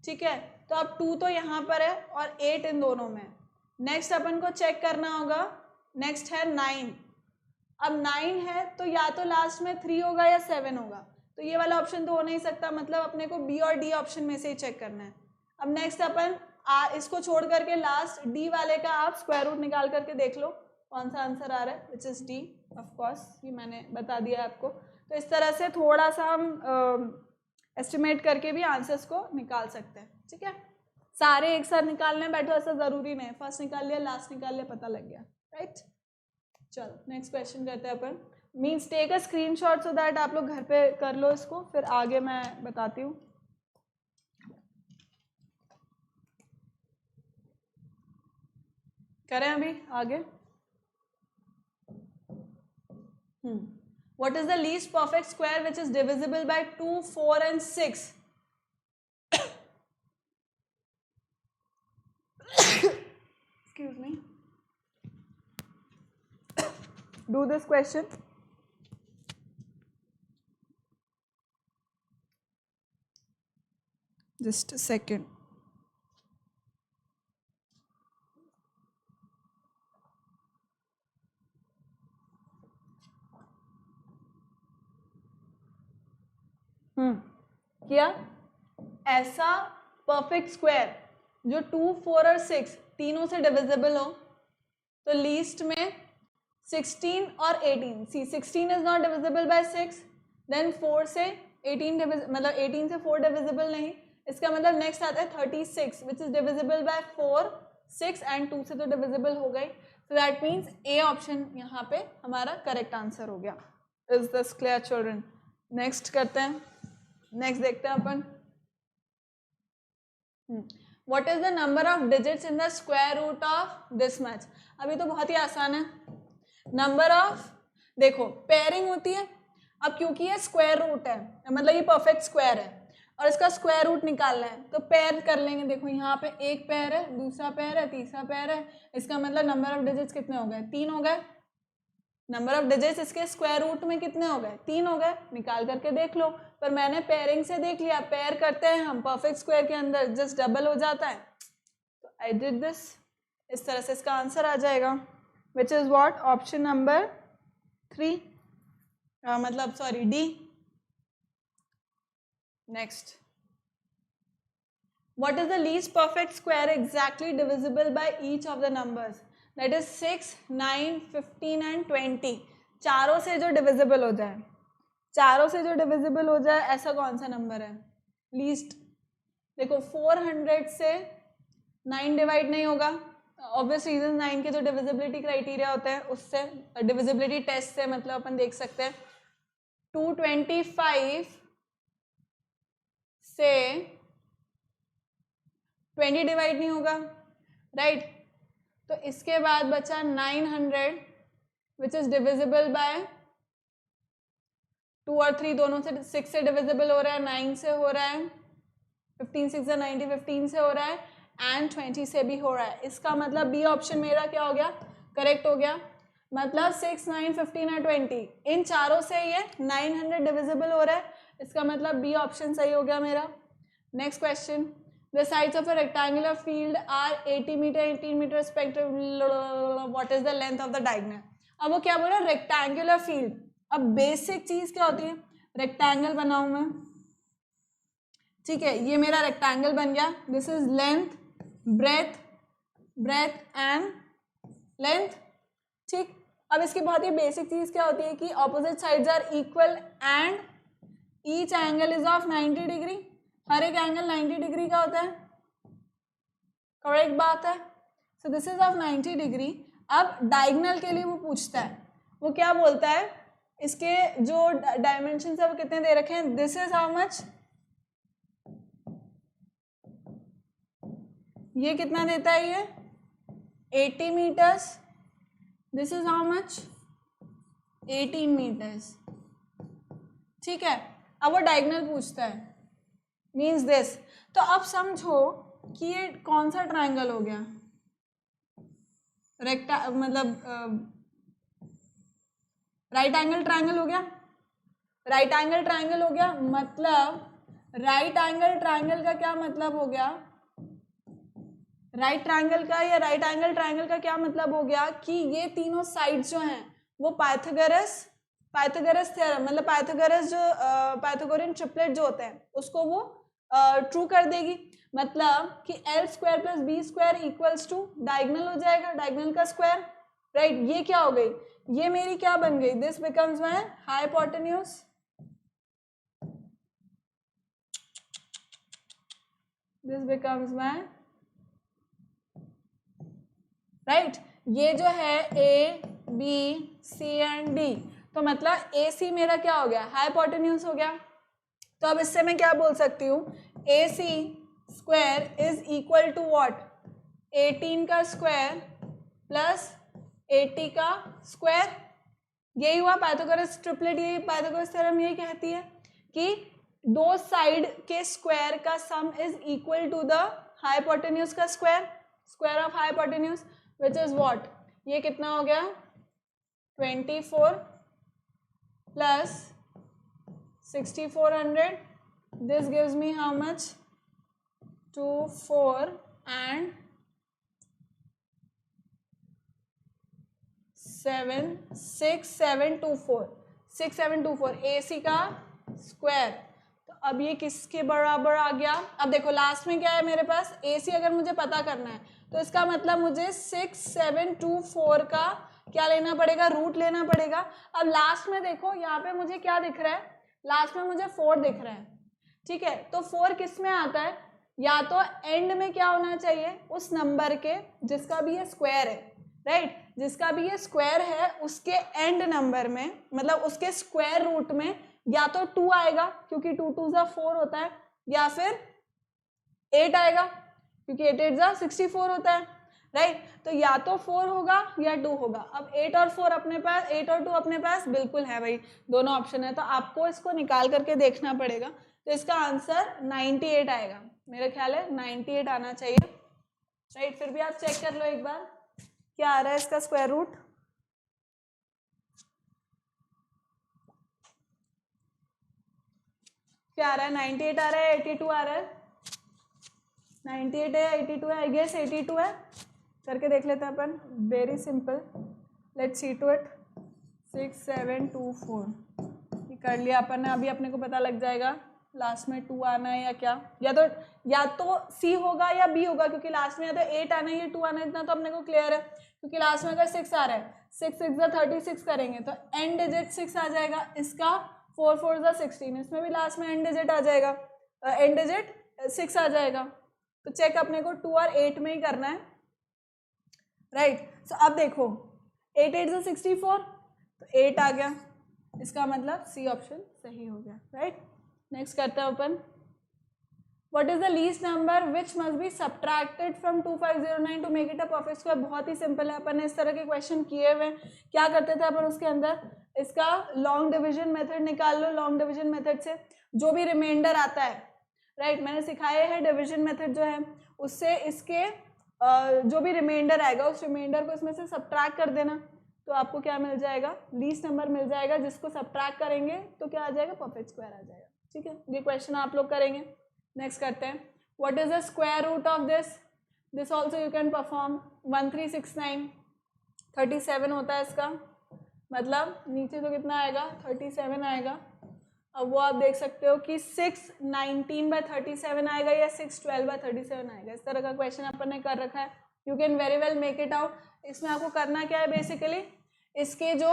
ठीक है। तो अब 2 तो यहाँ पर है और 8 इन दोनों में। नेक्स्ट अपन को चेक करना होगा, नेक्स्ट है 9। अब 9 है तो या तो लास्ट में 3 होगा या 7 होगा, तो ये वाला ऑप्शन तो हो नहीं सकता, मतलब अपने को बी और डी ऑप्शन में से ही चेक करना है। अब नेक्स्ट अपन इसको छोड़ करके लास्ट डी वाले का आप स्क्वायर रूट निकाल करके देख लो कौन सा आंसर आ रहा है, which is D of course, ये मैंने बता दिया आपको। तो इस तरह से थोड़ा सा हम एस्टिमेट करके भी आंसर्स को निकाल सकते हैं, ठीक है। सारे एक साथ निकालने बैठो ऐसा ज़रूरी नहीं, फर्स्ट निकाल लिया लास्ट निकाल लिया पता लग गया, राइट। चलो नेक्स्ट क्वेश्चन करते हैं अपन। Means take a screenshot so that आप लोग घर पे कर लो इसको, फिर आगे मैं बताती हूँ। करें अभी आगे। What is the least perfect square which is divisible by 2, 4 and 6? Excuse me. Do this question. Just a second. किया ऐसा परफेक्ट स्क्वायर जो 2, 4 और 6 तीनों से डिविजिबल हो, तो लीस्ट में 16 और 18। See 16 is not divisible by 6, then 4 से 18 मतलब 18 से 4 डिविजिबल नहीं, इसका मतलब नेक्स्ट आता है 36 which is divisible by 4, 6 and 2 से तो डिविजिबल हो गई। So that means A option यहाँ पे हमारा करेक्ट आंसर हो गया। Is this clear children? Next करते हैं, नेक्स्ट देखते हैं अपन। What is the number of digits in the square root of this much? अभी तो बहुत ही आसान है। नंबर ऑफ, देखो पेयरिंग होती है, अब क्योंकि ये स्क्वायर रूट है मतलब ये परफेक्ट स्क्वायर है और इसका स्क्वायर रूट निकालना है तो पेयर कर लेंगे। देखो यहाँ पे एक पेयर है, दूसरा पेयर है, तीसरा पेयर है, इसका मतलब नंबर ऑफ डिजिट्स कितने हो गए? 3 हो गए। नंबर ऑफ डिजिट्स इसके स्क्वायर रूट में कितने हो गए? 3 हो गए। निकाल करके देख लो, पर मैंने पेयरिंग से देख लिया, पेयर करते हैं हम परफेक्ट स्क्वायर के अंदर जस्ट डबल हो जाता है, तो आई डिड दिस। इस तरह से इसका आंसर आ जाएगा, विच इज व्हाट? ऑप्शन नंबर 3, मतलब sorry D. Next, what is the least perfect square exactly divisible by each of the numbers? That is 6, 9, 15 and 20। चारों से जो डिविजिबल हो जाए, चारों से जो डिविजिबल हो जाए ऐसा कौन सा नंबर है लीस्ट? देखो 400 से 9 डिवाइड नहीं होगा, ऑब्वियस रीजन 9 के जो डिविजिबिलिटी क्राइटेरिया होते हैं उससे, डिविजिबिलिटी टेस्ट से मतलब अपन देख सकते हैं। 225 से 20 डिवाइड नहीं होगा, राइट। तो इसके बाद बचा 900 विच इज डिविजिबल बाय 2 और 3 दोनों से, 6 से डिविजिबल हो रहा है, 9 से हो रहा है, 15 6 90, 15 से हो रहा है एंड 20 से भी हो रहा है। इसका मतलब बी ऑप्शन मेरा क्या हो गया? करेक्ट हो गया। मतलब 6, 9, 15 और 20 इन चारों से ये 900 डिविजिबल हो रहा है, इसका मतलब बी ऑप्शन सही हो गया मेरा। Next question, the sides of a rectangular field are 80 metre 18 metre respectively, what is the length of the diagonal? अब वो क्या बोल रहा है? Rectangular field. अब बेसिक चीज क्या होती है? रेक्टेंगल बनाऊं मैं, ठीक है, ये मेरा रेक्टेंगल बन गया, this is length, breadth, breadth and length, ठीक। अब इसकी बहुत ही बेसिक चीज क्या होती है कि opposite sides are equal and each angle is of 90 degree. हर एक एंगल 90 डिग्री का होता है, करेक्ट बात है। सो दिस इज ऑफ 90 डिग्री। अब डायगोनल के लिए वो पूछता है, वो क्या बोलता है? इसके जो डायमेंशन है वो कितने दे रखे हैं? दिस इज हाउ मच, ये कितना देता है? ये 80 metres. This is how much? 18 metres, ठीक है। अब वो डायगोनल पूछता है, मीन्स दिस। तो अब समझो कि ये कौन सा ट्रायंगल हो गया, मतलब राइट एंगल ट्रायंगल हो गया, राइट एंगल ट्रायंगल हो गया। मतलब राइट एंगल ट्रायंगल का क्या मतलब हो गया, राइट ट्रायंगल का या राइट एंगल ट्रायंगल का क्या मतलब हो गया कि ये तीनों साइड्स जो हैं वो पाइथागोरस थ्योरम, मतलब पाइथागोरस जो पाइथागोरियन ट्रिपलेट जो होते हैं उसको वो ट्रू कर देगी। मतलब कि L square plus B square equals to diagonal हो जाएगा, डायगोनल का स्क्वायर, राइट। ये क्या हो गई, ये मेरी क्या बन गई, this becomes my hypotenuse, this becomes my right. ये जो है A B C and D, तो मतलब ए सी मेरा क्या हो गया, हाइपोटेन्यूज हो गया। तो अब इससे मैं क्या बोल सकती हूँ, A C square is equal to what, 18 का स्क्वायर प्लस 80 का स्क्वायर। यही हुआ पाइथागोरस ट्रिपलेट, यही पाइथागोरस थ्योरम यही कहती है कि दो साइड के स्क्वायर का sum is equal to the hypotenuse का square, square of hypotenuse which is what, ये कितना हो गया 24 plus 6400, this gives me how much 24 and 6724 AC का स्क्वायर। तो अब ये किसके बराबर आ गया, अब देखो लास्ट में क्या है मेरे पास, AC अगर मुझे पता करना है तो इसका मतलब मुझे 6724 का क्या लेना पड़ेगा, रूट लेना पड़ेगा। अब लास्ट में देखो यहाँ पे मुझे क्या दिख रहा है, लास्ट में मुझे 4 दिख रहा है, ठीक है। तो 4 किस में आता है, या तो एंड में क्या होना चाहिए, उस नंबर के जिसका भी ये स्क्वायर है, राइट, जिसका भी ये स्क्वायर है उसके एंड नंबर में, मतलब उसके स्क्वायर रूट में या तो 2 आएगा क्योंकि 2 2 जा 4 होता है, या फिर 8 आएगा क्योंकि 8 8 जा 64 होता है, राइट। तो या तो 4 होगा या 2 होगा। अब 8 और 4 अपने पास, 8 और 2 अपने पास बिल्कुल है भाई, दोनों ऑप्शन है, तो आपको इसको निकाल करके देखना पड़ेगा। तो इसका आंसर 98 आएगा, मेरा ख्याल है 98 आना चाहिए, राइट। फिर भी आप चेक कर लो एक बार क्या आ रहा है इसका स्क्वायर रूट, क्या आ रहा है, 98 आ रहा है, 82 आ रहा है, 98 है 82 है, आई गेस 82 है, करके देख लेते हैं अपन, very simple, let's see to it. 6724 ये कर लिया अपन ने, अभी अपने को पता लग जाएगा लास्ट में 2 आना है या क्या, या तो सी होगा या बी होगा, क्योंकि लास्ट में या तो 8 आना है या 2 आना है, इतना तो अपने को क्लियर है। क्योंकि लास्ट में अगर 6 आ रहा है, 6 6 जा 36 करेंगे तो एंड डिजिट 6 आ जाएगा, इसका 4 4 जा 16, इसमें भी लास्ट में एंड डिजिट आ जाएगा, एंड डिजिट 6 आ जाएगा। तो चेक अपने को 2 और 8 में ही करना है, राइट। सो अब देखो 8 8 जा 64, तो 8 आ गया, इसका मतलब सी ऑप्शन सही हो गया, राइट। नेक्स्ट करते हैं अपन, what is the least number which must be subtracted from 2509 to make it a perfect square. बहुत ही सिंपल है, अपन ने इस तरह के क्वेश्चन किए हुए। क्या करते थे अपन उसके अंदर, इसका लॉन्ग डिविजन मेथड निकाल लो, लॉन्ग डिविजन मेथड से जो भी रिमाइंडर आता है, राइट, मैंने सिखाया है डिविजन मेथड जो है, उससे इसके जो भी रिमाइंडर आएगा उस रिमाइंडर को इसमें से सब्ट्रैक्ट कर देना, तो आपको क्या मिल जाएगा, लीस्ट नंबर मिल जाएगा, जिसको सब्ट्रैक्ट करेंगे तो क्या आ जाएगा, परफेक्ट स्क्वायर आ जाएगा, ठीक है। ये क्वेश्चन आप लोग करेंगे। नेक्स्ट करते हैं, what is the square root of this, this also you can perform. 1369 37 होता है इसका, मतलब नीचे तो कितना आएगा 37 आएगा। अब वो आप देख सकते हो कि 619/37 आएगा या 612/37 आएगा, इस तरह का क्वेश्चन अपन ने कर रखा है, you can very well make it out. इसमें आपको करना क्या है, बेसिकली इसके जो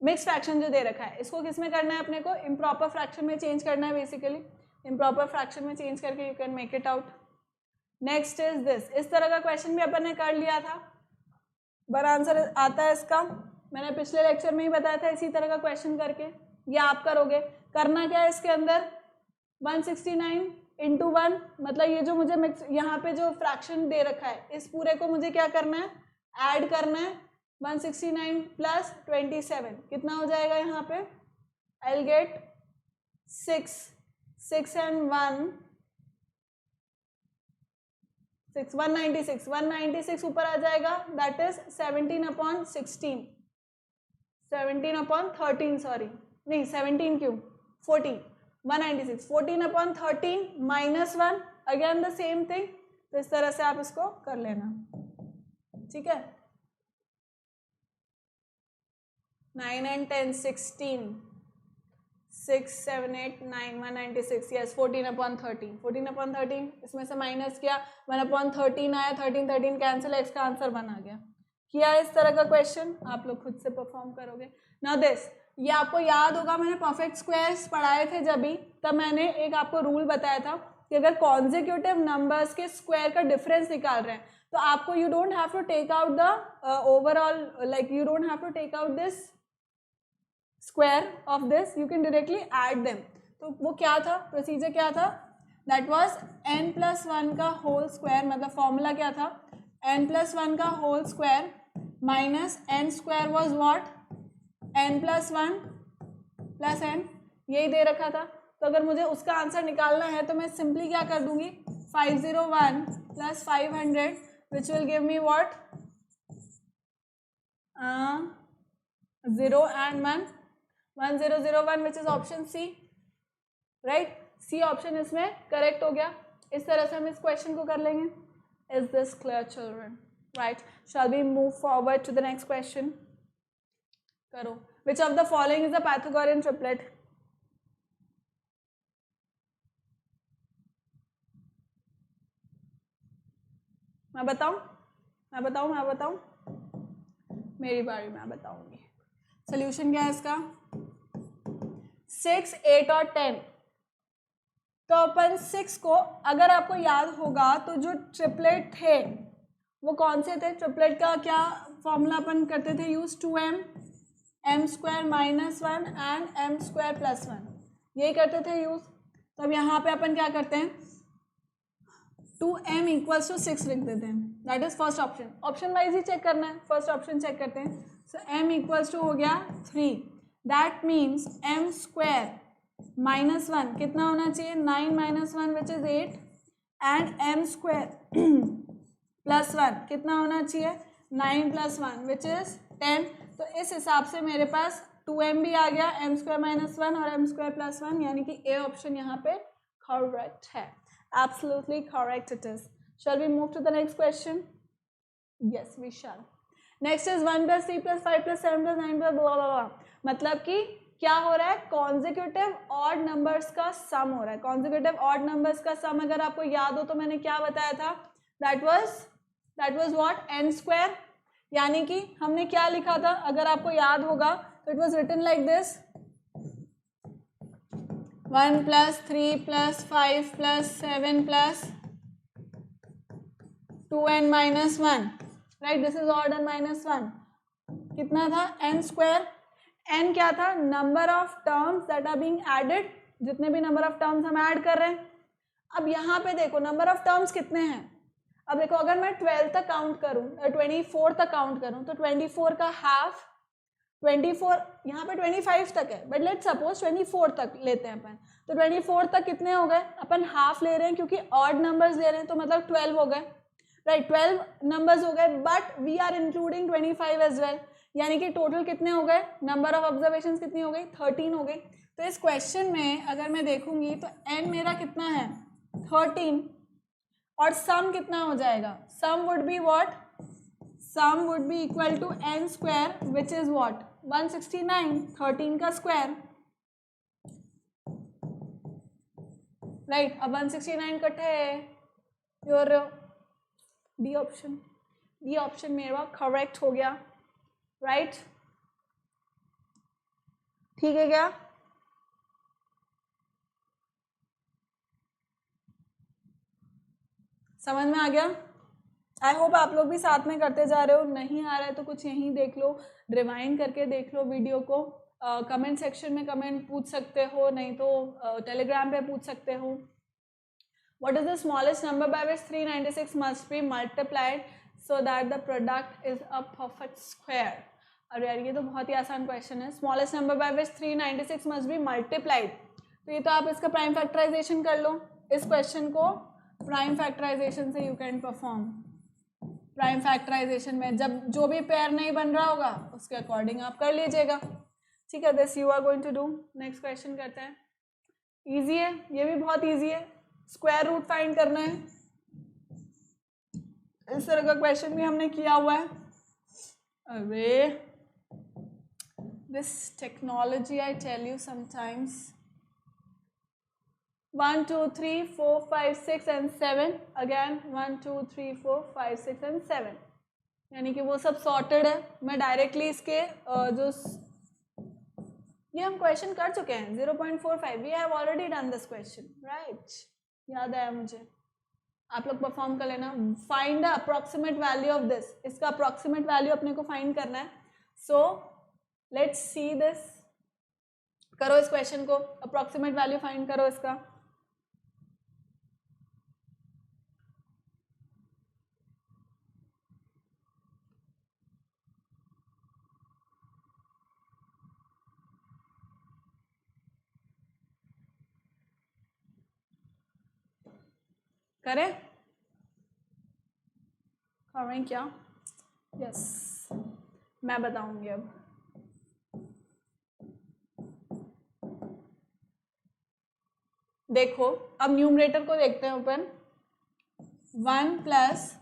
मिक्स फ्रैक्शन जो दे रखा है इसको किस में करना है, अपने को इम्प्रॉपर फ्रैक्शन में चेंज करना है, बेसिकली इम्प्रॉपर फ्रैक्शन में चेंज करके you can make it out. Next is this, इस तरह का क्वेश्चन भी अपन ने कर लिया था, बड़ा आंसर आता है इसका, मैंने पिछले लेक्चर में ही बताया था, इसी तरह का क्वेश्चन करके ये आप करोगे। करना क्या है इसके अंदर, 169 × 1, मतलब ये जो मुझे मिक्स यहाँ पे जो फ्रैक्शन दे रखा है इस पूरे को मुझे क्या करना है, ऐड करना है। 169 + 27 कितना हो जाएगा यहाँ पे, आई विल गेट 6 6 and 1 6 196 196 ऊपर आ जाएगा, दैट इज 17/16 17/13 सॉरी नहीं 17 क्यों 14 196 14/13 -1 अगेन द सेम थिंग। तो इस तरह से आप इसको कर लेना, ठीक है। 9 and 10 16 6 7 8 9 196 यस 14/13 14/13 इसमें से माइनस किया 1/13 आया 13 कैंसिल, एक्स का आंसर 1 आ गया। किया इस तरह का क्वेश्चन आप लोग खुद से परफॉर्म करोगे। नाउ दिस, ये आपको याद होगा मैंने परफेक्ट स्क्वायर्स पढ़ाए थे जब भी, तब मैंने एक आपको रूल बताया था कि अगर कॉन्जिक्यूटिव नंबर्स के स्क्वायर का डिफरेंस निकाल रहे हैं तो आपको you don't have to take out the overall, like you don't have to take out this square of this, you can directly add them. तो वो क्या था, प्रोसीजर क्या था, दैट वाज n+1 का होल स्क्वायर, मतलब फॉर्मूला क्या था, n+1 का whole square minus n square was what, n+1 plus n, यही दे रखा था। तो अगर मुझे उसका आंसर निकालना है तो मैं सिंपली क्या कर दूंगी, 501 plus 500 which will give me what 0 and 1 1001 which is option C, right. C option इसमें करेक्ट हो गया। इस तरह से हम इस क्वेश्चन को कर लेंगे। Is this clear children, right. Shall we move forward to the next question. करो, which of the following is a Pythagorean triplet. मैं बताऊं मेरी बारी में बताऊंगी। सोल्यूशन क्या है इसका, 6 8 और 10। तो अपन 6 को, अगर आपको याद होगा तो जो ट्रिपलेट थे वो कौन से थे, ट्रिपलेट का क्या फॉर्मूला अपन करते थे use, 2m m² -1 and m² +1, यही करते थे यूज। तो अब यहाँ पे अपन क्या करते हैं, 2m = 6 लिख देते हैं, that is first option. Option wise ही चेक करना है, फर्स्ट ऑप्शन चेक करते हैं। सो m = हो गया 3, दैट मीन्स m² -1 कितना होना चाहिए, 9 - 1 विच इज 8 एंड m² +1 कितना होना चाहिए, 9 + 1 विच इज 10। तो इस हिसाब से मेरे पास 2m भी आ गया, m² -1 और m² +1, यानी कि ए ऑप्शन यहाँ पे करेक्ट है। Absolutely correct it is. Shall we move to the next question? Yes, we shall. Next is 1 + 3 + 5 + 7 + 9 blah blah blah. मतलब कि क्या हो रहा है, कॉन्जिक्यूटिव ऑड नंबर्स का सम हो रहा है। कॉन्जिक्यूटिव ऑड नंबर्स का सम अगर आपको याद हो तो मैंने क्या बताया था, दैट वाज व्हाट, n²। यानी कि हमने क्या लिखा था, अगर आपको याद होगा तो it was written like this, 1 + 3 + 5 + 7 + 2n - 1, right, this is odd and -1। कितना था, n²। n क्या था, number of terms that are being added, जितने भी नंबर ऑफ टर्म्स हम ऐड कर रहे हैं। अब यहाँ पे देखो नंबर ऑफ टर्म्स कितने हैं। अब देखो अगर मैं 12 तक काउंट करूँ, 24 तक काउंट करूँ, तो 24 का हाफ, 24 यहाँ पे 25 तक है, बट लेट्स सपोज 24 तक लेते हैं अपन। तो 24 तक कितने हो गए, अपन हाफ ले रहे हैं क्योंकि ऑड नंबर्स ले रहे हैं, तो मतलब 12 हो गए, राइट, 12 नंबर्स हो गए, but we are including 25 as well, यानी कि टोटल कितने हो गए, नंबर ऑफ ऑब्जर्वेशंस कितनी हो गई, 13 हो गई। तो इस क्वेश्चन में अगर मैं देखूंगी तो n मेरा कितना है, 13, और सम कितना हो जाएगा, sum would be what, sum would be equal to n² which is what 169, 13 का स्क्वायर, राइट। अब 169 कटे है, योर डी ऑप्शन मेरा करेक्ट हो गया, राइट, ठीक है क्या। समझ में आ गया, आई होप आप लोग भी साथ में करते जा रहे हो। नहीं आ रहा है तो कुछ यहीं देख लो, रिवाइंड करके देख लो वीडियो को, कमेंट सेक्शन में कमेंट पूछ सकते हो, नहीं तो टेलीग्राम पे पूछ सकते हो। What is the smallest number by which 396 must be multiplied so that the product is a perfect square? अरे यार ये तो बहुत ही आसान क्वेश्चन है। Smallest number by which 396 must be multiplied, तो ये तो आप इसका प्राइम फैक्टराइजेशन कर लो। इस क्वेश्चन को प्राइम फैक्टराइजेशन से you can perform. Prime factorisation में जब जो भी पेयर नहीं बन रहा होगा उसके अकॉर्डिंग आप कर लीजिएगा, ठीक है। This you are going to do. Next question करते हैं। इजी है, ये भी बहुत इजी है। स्क्वायर रूट फाइंड करना है। इस तरह का क्वेश्चन भी हमने किया हुआ है। अरे this technology I tell you sometimes. 1 2 3 4 5 6 and 7 again 1 2 3 4 5 6 and 7, यानी कि वो सब सॉर्टेड है। मैं डायरेक्टली इसके जो ये हम क्वेश्चन कर चुके हैं 0.45, we have already done this question, right, याद आया मुझे। आप लोग परफॉर्म कर लेना। Find the approximate value of this, इसका अप्रोक्सीमेट वैल्यू अपने को फाइंड करना है। So let's see this. करो इस क्वेश्चन को, अप्रोक्सीमेट वैल्यू फाइंड करो इसका। करें क्या? यस, मैं बताऊंगी अब। देखो अब न्यूमरेटर को देखते हैं अपन। 1 प्लस,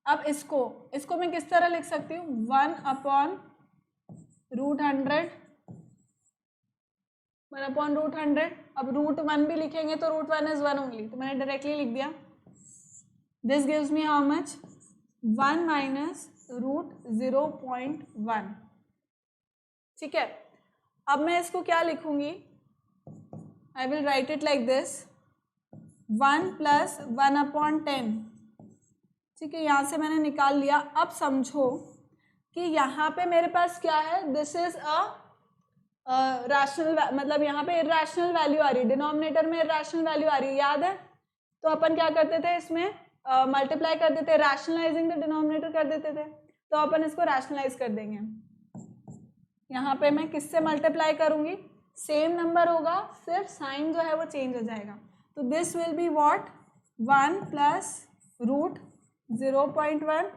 अब इसको मैं किस तरह लिख सकती हूँ? 1/√100, 1/√100। अब √1 भी लिखेंगे तो √1 is 1 ओनली, तो मैंने डायरेक्टली लिख दिया। This gives me how much? 1 minus √0.1, ठीक है। अब मैं इसको क्या लिखूंगी? I will write it like this, 1 plus 1/10, ठीक है। यहाँ से मैंने निकाल लिया। अब समझो कि यहाँ पे मेरे पास क्या है? दिस इज अ रैशनल, मतलब यहाँ पे इरैशनल वैल्यू आ रही है, डिनोमिनेटर में इरैशनल वैल्यू आ रही है, याद है? तो अपन क्या करते थे इसमें? मल्टीप्लाई कर देते, रैशनलाइजिंग द डिनोमिनेटर कर देते थे। तो अपन इसको रैशनलाइज कर देंगे। यहाँ पे मैं किससे मल्टीप्लाई करूंगी? सेम नंबर होगा, सिर्फ साइन जो है वो चेंज हो जाएगा। तो this will be what? 1 plus √0.1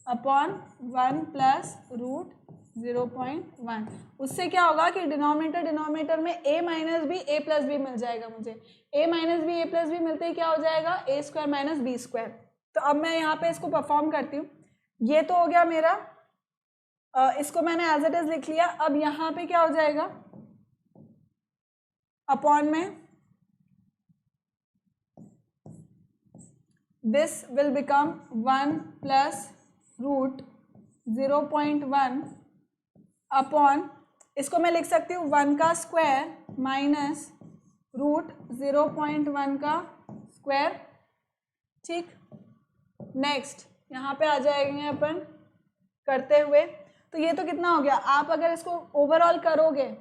upon 1 plus √0.1। उससे क्या होगा कि डिनोमिनेटर में a minus B A plus B मिल जाएगा मुझे। a minus B A plus B मिलते ही क्या हो जाएगा? a square minus B square. तो अब मैं यहाँ पे इसको परफॉर्म करती हूँ। ये तो हो गया मेरा, इसको मैंने एज इट इज लिख लिया। अब यहाँ पे क्या हो जाएगा? अपॉन में this will become 1 plus √0.1 upon, इसको मैं लिख सकती हूँ 1 का स्क्वायर माइनस √0.1 का स्क्वायर, ठीक। नेक्स्ट यहाँ पे आ जाएंगे अपन करते हुए। तो ये तो कितना हो गया? आप अगर इसको ओवरऑल करोगे,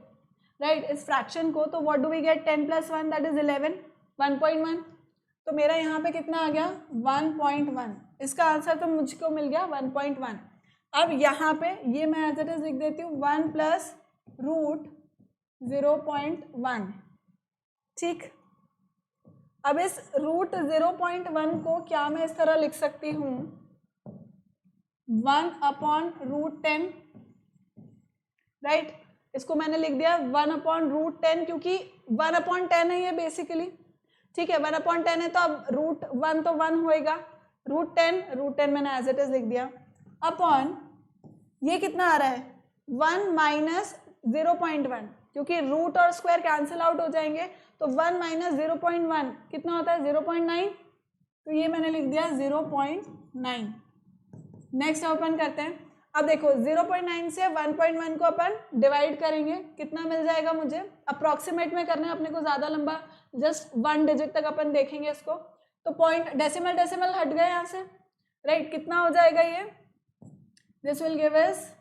राइट, इस फ्रैक्शन को, तो what do we get? 10 + 1 that is 11, 1.1। तो मेरा यहाँ पे कितना आ गया? 1.1। इसका आंसर तो मुझको मिल गया 1.1। अब यहाँ पे ये मैं एज इट इज लिख देती हूँ 1 प्लस √0.1, ठीक। अब इस √0.1 को क्या मैं इस तरह लिख सकती हूँ? 1/√10, राइट। इसको मैंने लिख दिया 1/√10, क्योंकि 1/10 है ये बेसिकली, ठीक है। 1/10 है तो अब √1 तो 1 होएगा, √10 मैंने एज इट इज लिख दिया, अपॉन ये कितना आ रहा है? 1 माइनस 0.1, क्योंकि रूट और स्क्वायर कैंसिल आउट हो जाएंगे, तो 1 माइनस 0.1 कितना होता है? 0.9। तो ये मैंने लिख दिया 0.9। नेक्स्ट ओपन करते हैं। अब देखो 0.9 से 1.1 को अपन डिवाइड करेंगे, कितना मिल जाएगा मुझे? अप्रॉक्सीमेट में करना है अपने को, ज़्यादा लंबा, जस्ट 1 डिजिट तक अपन देखेंगे इसको। तो पॉइंट डेसिमल हट गए यहाँ से, राइट। कितना हो जाएगा ये? This will give us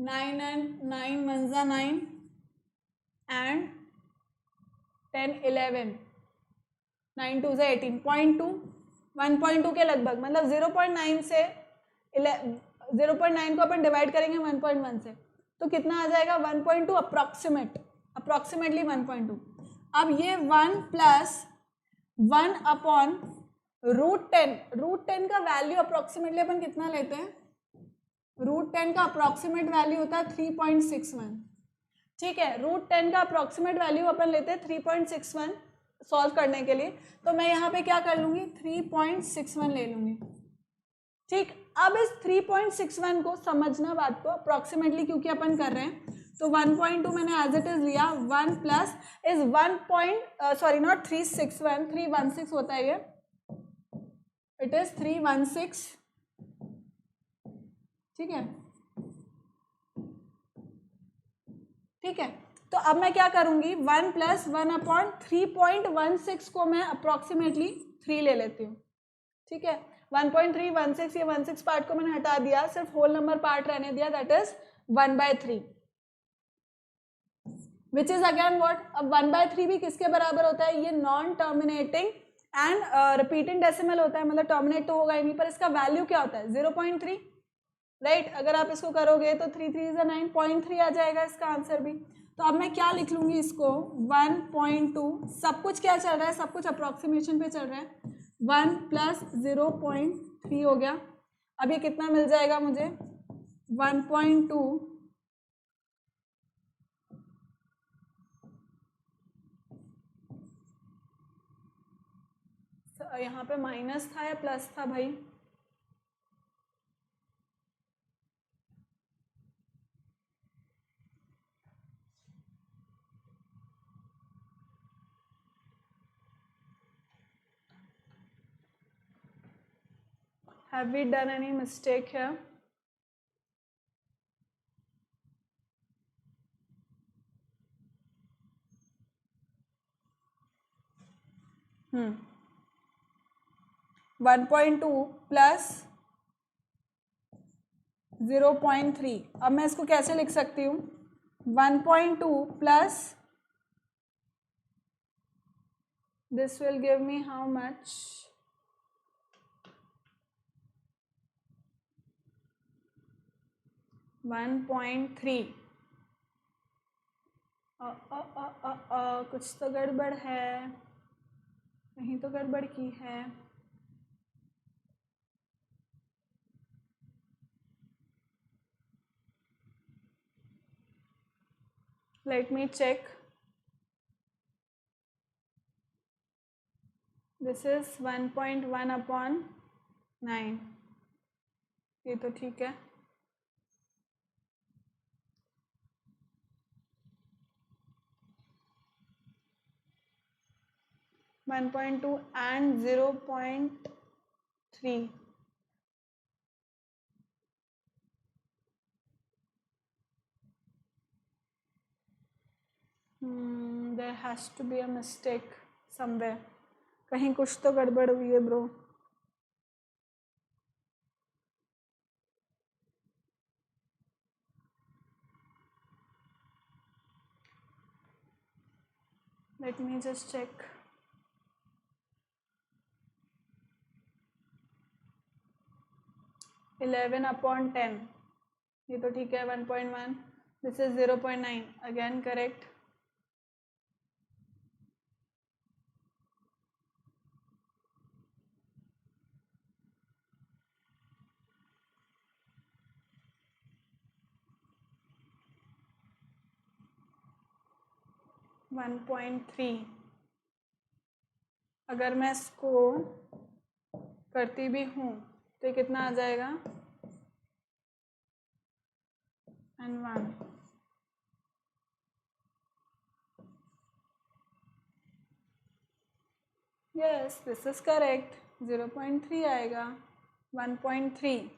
9 and 9 1 9 and 10 11, 9 2 18, 0.2, 1.2 के लगभग, मतलब 0.9 से 0.9 को अपन डिवाइड करेंगे 1.1 से, तो कितना आ जाएगा? 1.2 अप्रॉक्सीमेटली 1.2। अब ये 1 प्लस 1 अपॉन √10, √10 का वैल्यू अप्रोक्सीमेटली अपन कितना लेते हैं, √10 का अप्रोक्सीमेट वैल्यू होता है 3.61, ठीक है। √10 का अप्रोक्सीमेट वैल्यू अपन लेते हैं 3.61 सॉल्व करने के लिए, तो मैं यहाँ पे क्या कर लूँगी 3.61 ले लूँगी, ठीक। अब इस 3.61 को समझना बात को अप्रोक्सीमेटली क्योंकि अपन कर रहे हैं, तो 1.2 मैंने एज इट इज लिया, 1 प्लस इज 316 होता है ये, इट इज 316, ठीक है, ठीक है। तो अब मैं क्या करूंगी 1 प्लस 1 अपॉन 3.16 को मैं अप्रोक्सीमेटली 3 ले लेती हूँ, ठीक है। 1.316 ये 16 पार्ट को मैंने हटा दिया, सिर्फ होल नंबर पार्ट रहने दिया, that is 1/3 which is again what, अब 1/3 भी किसके बराबर होता है, ये non terminating and repeating decimal होता है, मतलब टर्मिनेट तो होगा ही नहीं, पर इसका वैल्यू क्या होता है 0.3, राइट। अगर आप इसको करोगे तो 3 3 is 9, 0.3 आ जाएगा इसका आंसर भी। तो अब मैं क्या लिख लूंगी इसको 1.2, सब कुछ क्या चल रहा है, सब कुछ अप्रोक्सीमेशन पे चल रहा है, 1 प्लस 0.3 हो गया। अब ये कितना मिल जाएगा मुझे 1.2 यहाँ पे माइनस था या प्लस था भाई, have we done any mistake here? Hmm. 1.2 plus 0.3, अब मैं इसको कैसे लिख सकती हूँ 1.2 plus this will give me how much 1.3, कुछ तो गड़बड़ है, कहीं तो गड़बड़ की है, let me check, this is 1.1 upon 9, ये तो ठीक है, one 1.2 and 0.3, there has to be a mistake somewhere, कहीं कुछ तो गड़बड़ हुई है bro. Let me just check. Eleven upon 10, ये तो ठीक है 1.1, this is 0.9, again correct. One 1.3, अगर मैं इसको करती भी हूँ तो ये कितना आ जाएगा and 1, yes this is correct, 0.3 आएगा 1.3,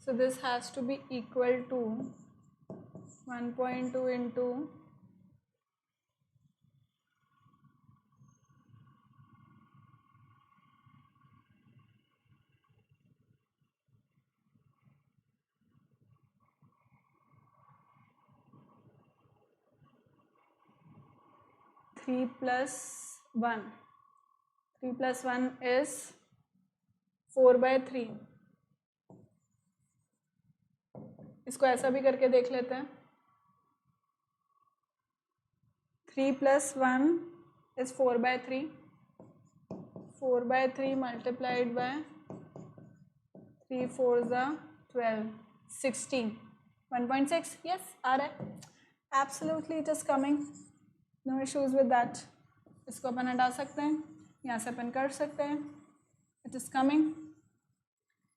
so this has to be equal to 1.2 into 3 plus 1, 3 plus 1 is 4/3, इसको ऐसा भी करके देख लेते हैं. 3 + 1 is 4/3. 4/3 multiplied by 3 4s are 12, 16, 1.6. Yes, आ रहा है. Absolutely it is coming. No issues with that. इसको अपन हटा सकते हैं, यहाँ से अपन कर सकते हैं. It is coming.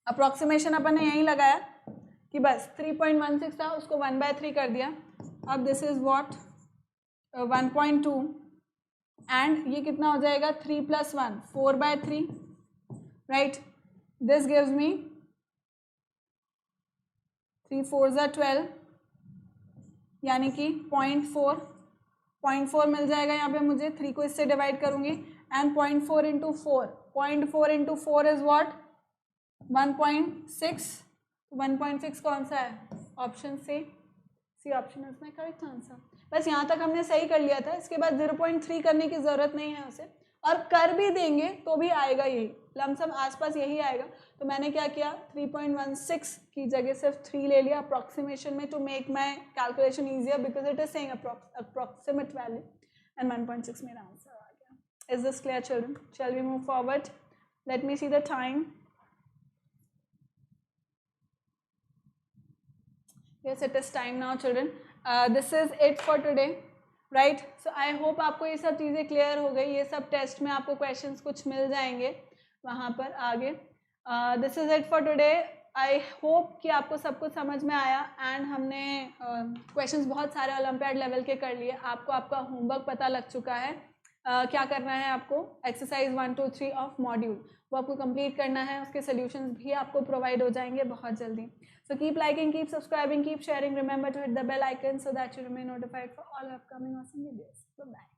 अप्रॉक्सीमेशन अपन ने यहीं लगाया कि बस 3.16 था, उसको 1/3 कर दिया. अब दिस इज व्हाट 1.2 एंड ये कितना हो जाएगा 3 + 1 4/3, right. This gives me 3 4s are 12 यानी कि 0.4 मिल जाएगा यहाँ पे मुझे. 3 को इससे डिवाइड करूंगी एंड 0.4 × 4 0.4 × 4 इज व्हाट 1.6. 1.6 कौन सा है? Option C option is my correct answer. बस यहाँ तक हमने सही कर लिया था. इसके बाद 0.3 करने की ज़रूरत नहीं है उसे, और कर भी देंगे तो भी आएगा यही लमसम आसपास यही आएगा. तो मैंने क्या किया 3.16 की जगह सिर्फ 3 ले लिया अप्रॉक्सीमेशन में to make my calculation easier because it is saying approximate value and 1.6 मेरा आंसर आ गया. Is this clear children? Shall we move forward? Let me see the time. Yes, it is time now, children. This is it for today, right? So I hope आपको ये सब चीज़ें clear हो गई. ये सब टेस्ट में आपको क्वेश्चंस कुछ मिल जाएंगे वहाँ पर आगे. This is it for today. I hope कि आपको सब कुछ समझ में आया एंड हमने क्वेश्चंस बहुत सारे ओलंपियाड लेवल के कर लिए. आपको आपका होमवर्क पता लग चुका है. क्या करना है आपको? एक्सरसाइज 1 2 3 ऑफ मॉड्यूल वो आपको कंप्लीट करना है. उसके सॉल्यूशंस भी आपको प्रोवाइड हो जाएंगे बहुत जल्दी. So keep liking, keep subscribing, keep sharing. Remember to hit the bell icon so that you remain notified for all upcoming awesome videos. Bye-bye.